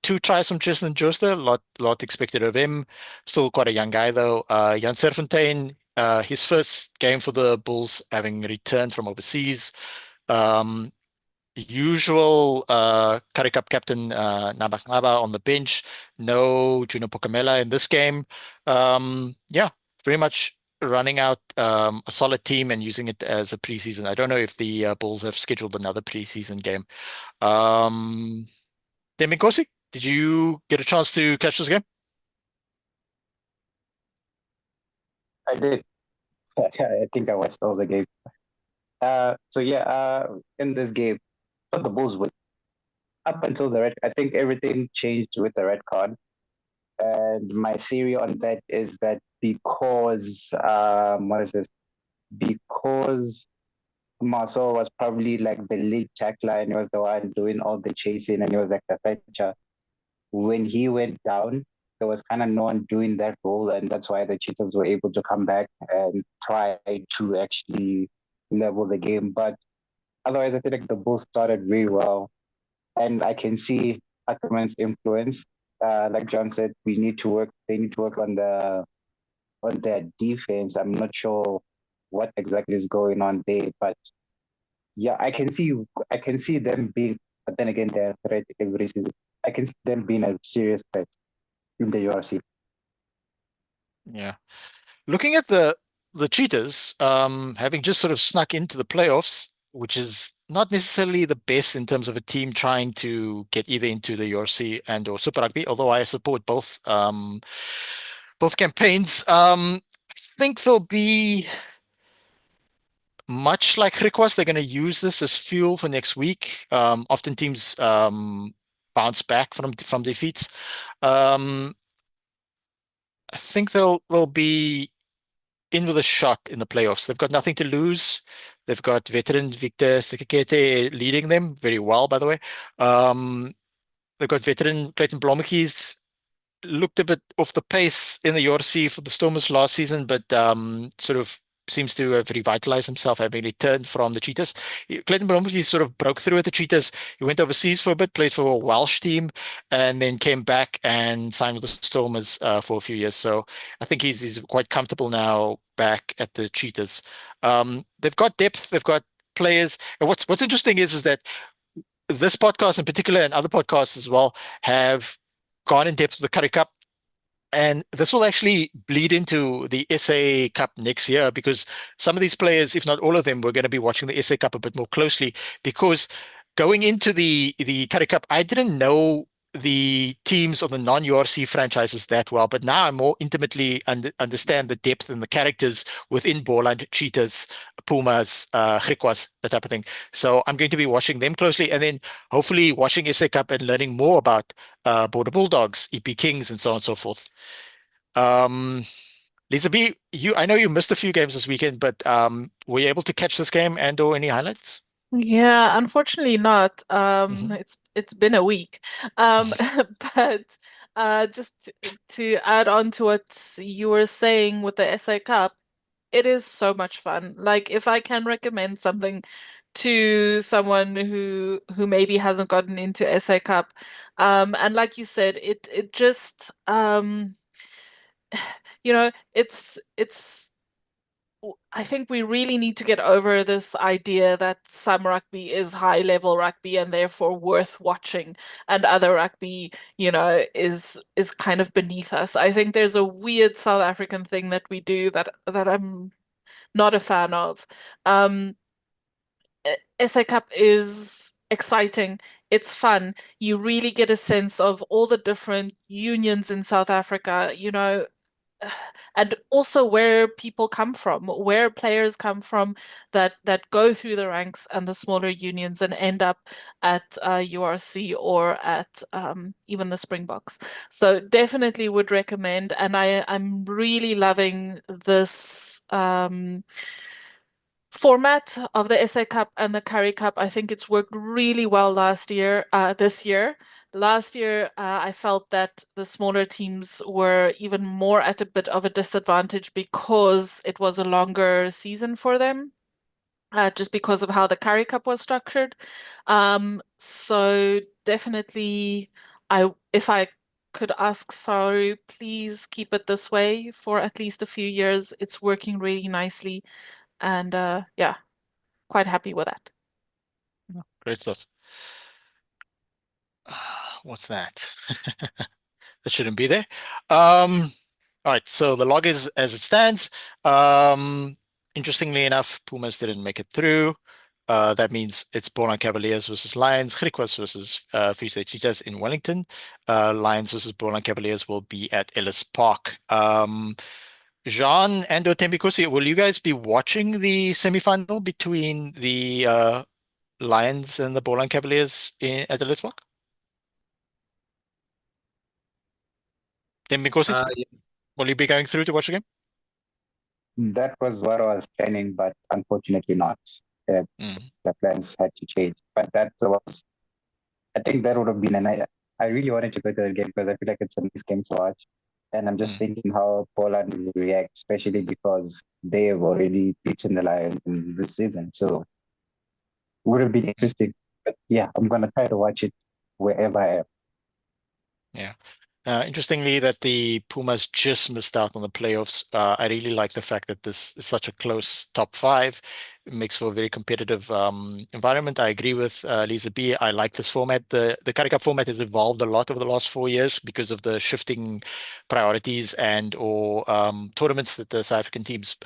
two tries from Tristan Jooster, lot expected of him. Still quite a young guy though. Jan Serfontein, his first game for the Bulls, having returned from overseas. Um, Usual Currie Cup captain Nabakaba on the bench. No Juno Pokamela in this game. Yeah, very much running out a solid team and using it as a preseason. I don't know if the Bulls have scheduled another preseason game. Um, Thembinkosi, did you get a chance to catch this game? I did. I think I watched all the game. So yeah, in this game, the Bulls win up until the red. I think everything changed with the red card, and my theory on that is that because what is this? Because Marceau was probably like the lead tackler and he was the one doing all the chasing and he was like the fetcher. When he went down, there was kind of no one doing that role, and that's why the Cheetahs were able to come back and try to actually level the game. But otherwise, I think like the Bulls started really well. and I can see Ackerman's influence. Like John said, we need to work. They need to work on their defense. I'm not sure what exactly is going on there, but yeah, I can see them being. But then again, they're a threat every season. I can see them being a serious threat in the URC. Yeah. Looking at the Cheetahs, having just sort of snuck into the playoffs, which is not necessarily the best in terms of a team trying to get either into the URC and or Super Rugby, although I support both campaigns. I think they'll be much like Griquas. They're going to use this as fuel for next week. Often teams bounce back from defeats. I think they'll be in with a shot in the playoffs. They've got nothing to lose. They've got veteran Victor Sekekete leading them very well, by the way. They've got veteran Clayton Blommetjies looked a bit off the pace in the URC for the Stormers last season, but sort of seems to have revitalized himself, having returned from the Cheetahs. Clayton Blommetjie sort of broke through at the Cheetahs. He went overseas for a bit, played for a Welsh team, and then came back and signed with the Stormers for a few years. So I think he's quite comfortable now back at the Cheetahs. They've got depth, they've got players. And what's interesting is that this podcast in particular and other podcasts as well have gone in depth with the Currie Cup. And this will actually bleed into the SA Cup next year because some of these players, if not all of them, we're going to be watching the SA Cup a bit more closely because going into the Currie Cup, I didn't know the teams of the non-URC franchises that well, but now I more intimately understand the depth and the characters within Borland, Cheetahs, Pumas, Griquas, that type of thing. So I'm going to be watching them closely and then hopefully watching SA Cup and learning more about Border Bulldogs, EP Kings, and so on and so forth. Lisa B, I know you missed a few games this weekend, but were you able to catch this game and or any highlights? Yeah, unfortunately not. Mhm. It's been a week. Um, but just to add on to what you were saying with the SA Cup, it is so much fun. Like if I can recommend something to someone who maybe hasn't gotten into SA Cup, and like you said, it just it's I think we really need to get over this idea that some rugby is high level rugby and therefore worth watching, and other rugby, is kind of beneath us. I think there's a weird South African thing that we do that I'm not a fan of. Um, SA Cup is exciting. It's fun. You really get a sense of all the different unions in South Africa, and also where people come from, where players come from that go through the ranks and the smaller unions and end up at URC or at even the Springboks. So definitely would recommend, and I'm really loving this format of the SA Cup and the Currie Cup. I think it's worked really well this year. Last year, I felt that the smaller teams were even more at a bit of a disadvantage because it was a longer season for them, just because of how the Currie Cup was structured. So definitely, if I could ask Saru, please keep it this way for at least a few years. It's working really nicely, and yeah, quite happy with that. Great stuff. What's that? That shouldn't be there. All right, so the log is as it stands. Interestingly enough, Pumas didn't make it through. That means it's Born Cavaliers versus Lions, Griquas versus Free State Cheetahs in Wellington. Lions versus Born Cavaliers will be at Ellis Park. Jean and Thembinkosi, will you guys be watching the semifinal between the Lions and the Born Cavaliers at Ellis Park? Thembinkosi, Yeah. will you be going through to watch the game? That was what I was planning, but unfortunately not. Uh, Mm, the plans had to change. But that was, I think that would have been a nice. I really wanted to go to the game because I feel like it's a nice game to watch. And I'm just mm. thinking how Poland will react, especially because they have already beaten the Lions in this season. So it would have been interesting. But yeah, I'm gonna try to watch it wherever I am. Yeah. Interestingly, that the Pumas just missed out on the playoffs. I really like the fact that this is such a close top five. It makes for a very competitive environment. I agree with Liza B. I like this format. The Currie Cup format has evolved a lot over the last 4 years because of the shifting priorities and or tournaments that the South African teams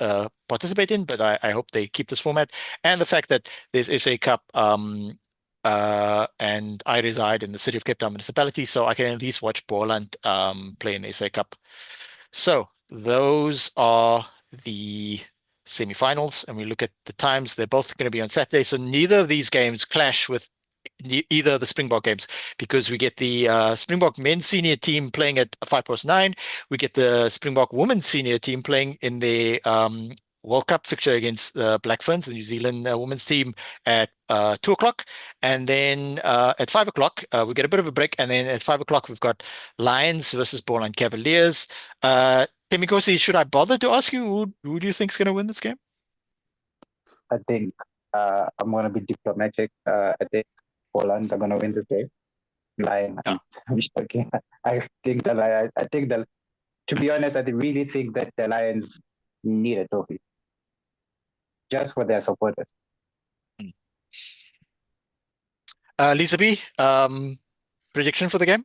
participate in. But I hope they keep this format, and the fact that there's SA Cup. And I reside in the city of Cape Town municipality, so I can at least watch Boland play in the SA Cup. So those are the semi-finals, and we look at the times. They're both going to be on Saturday, so neither of these games clash with either of the Springbok games, because we get the Springbok men's senior team playing at 9:05. We get the Springbok women's senior team playing in the World Cup fixture against the Black Ferns, the New Zealand women's team, at 2:00. And then at 5:00, we get a bit of a break. And then at 5:00, we've got Lions versus Boland Cavaliers. Thembinkosi, should I bother to ask you who do you think is going to win this game? I think I'm going to be diplomatic. I think Poland are going to win this game. Lion, Yeah. I'm joking. I think the Lions, to be honest, I really think that the Lions need a trophy just for their supporters. Lisa B, prediction for the game?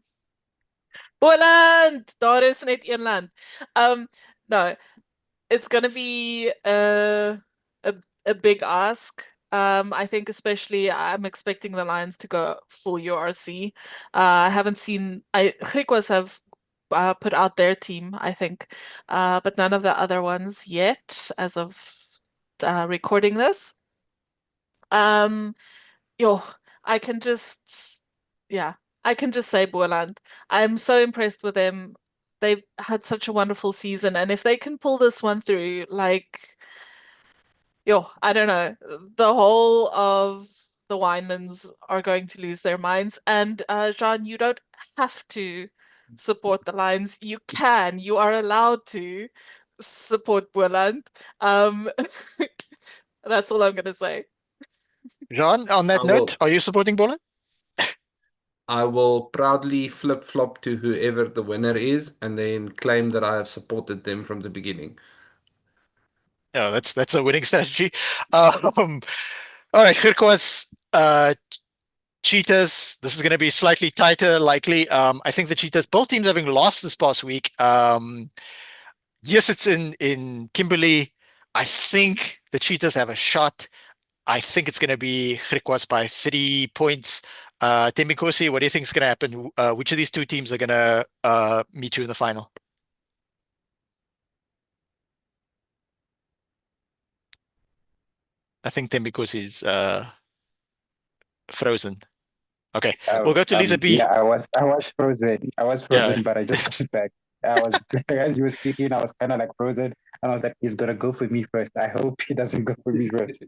Boland! Daar is net een land. No, it's gonna be a big ask. I think especially I'm expecting the Lions to go full URC. I haven't seen Griquas have put out their team, I think, but none of the other ones yet as of recording this. Yo, I can just I can just say Boland. I'm so impressed with them. They've had such a wonderful season, and if they can pull this one through, like, yo, I don't know, the whole of the Winelands are going to lose their minds. And Jean, you don't have to support the Lions. You can. You are allowed to support Boland. That's all I'm gonna say. Jean, on that note, are you supporting Boland? I will proudly flip-flop to whoever the winner is and then claim that I have supported them from the beginning. Yeah, that's a winning strategy. All right, Griquas, Cheetahs. This is going to be slightly tighter, likely. I think the Cheetahs, both teams having lost this past week. Yes, it's in Kimberley. I think the Cheetahs have a shot. I think it's going to be Griquas by 3 points. Thembinkosi, what do you think is going to happen? Which of these two teams are going to meet you in the final? I think Thembinkosi is frozen. Okay, we'll go to Liza B. Yeah, I was frozen. I was frozen, Yeah. but I just got back. I was as you were speaking, I was kind of like frozen, and I was like, he's gonna go for me first. I hope he doesn't go for me first.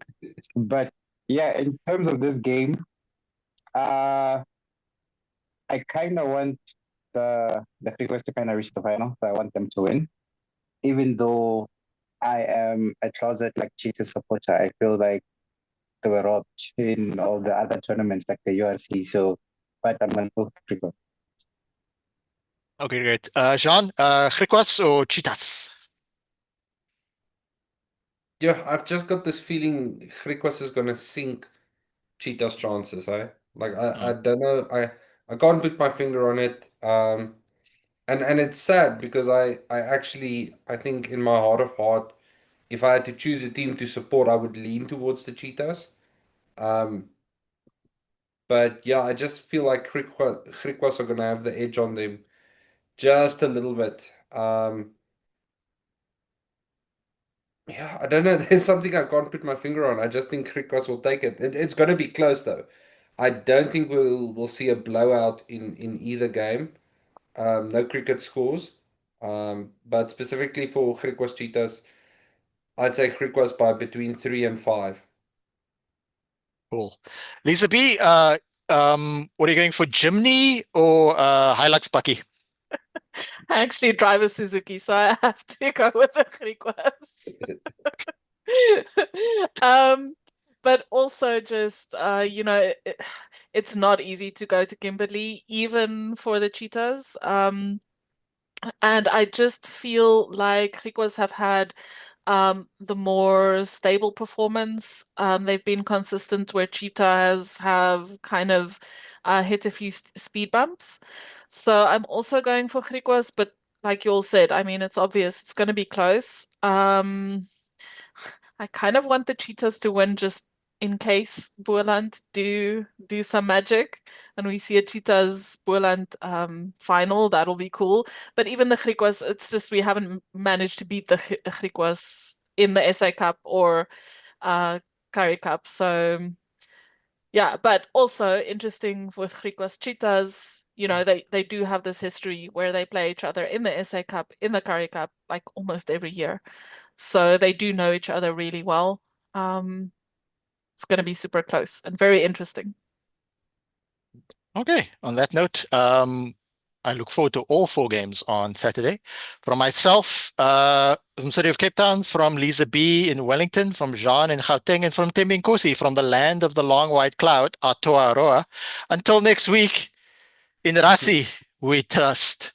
But yeah, in terms of this game, I kind of want the Griquas to kind of reach the final. So I want them to win, even though I am a closet like Cheetah supporter. I feel like they were robbed in all the other tournaments like the URC. So, but I'm going to go Griquas. Okay, great. Jean, Griquas or Cheetahs? Yeah, I've just got this feeling Griquas is gonna sink Cheetah's chances, eh? Like I don't know. I can't put my finger on it. And it's sad because I actually I think in my heart of heart, if I had to choose a team to support, I would lean towards the Cheetahs. But yeah, I just feel like Griquas are gonna have the edge on them just a little bit. Yeah, I don't know. There's something I can't put my finger on. I just think Griquas will take it. It's going to be close though. I don't think we'll see a blowout in either game. No cricket scores. But specifically for Griquas Cheetahs, I'd say Griquas by between 3 and 5. Cool. Lisa B, what are you going for, Jimny or Hilux Bucky? I actually drive a Suzuki, so I have to go with the Griquas. But also just it's not easy to go to Kimberley, even for the Cheetahs. And I just feel like Griquas have had the more stable performance. They've been consistent where Cheetahs have kind of hit a few speed bumps. So I'm also going for Griquas, but like you all said, I mean, it's obvious it's going to be close. I kind of want the Cheetahs to win just in case Boerland do some magic and we see a Cheetahs Boerland final. That'll be cool. But even the Griquas, it's just we haven't managed to beat the Griquas in the SA Cup or Currie Cup. So yeah, but also interesting with Griquas Cheetahs. They do have this history where they play each other in the SA Cup, in the Currie Cup, like almost every year. So they do know each other really well. It's going to be super close and very interesting. Okay, on that note, I look forward to all 4 games on Saturday. From myself, from City of Cape Town, from Liza B in Wellington, from Jean in Gauteng, and from Thembinkosi from the land of the long white cloud, Aotearoa. Until next week, in Rassi, we trust.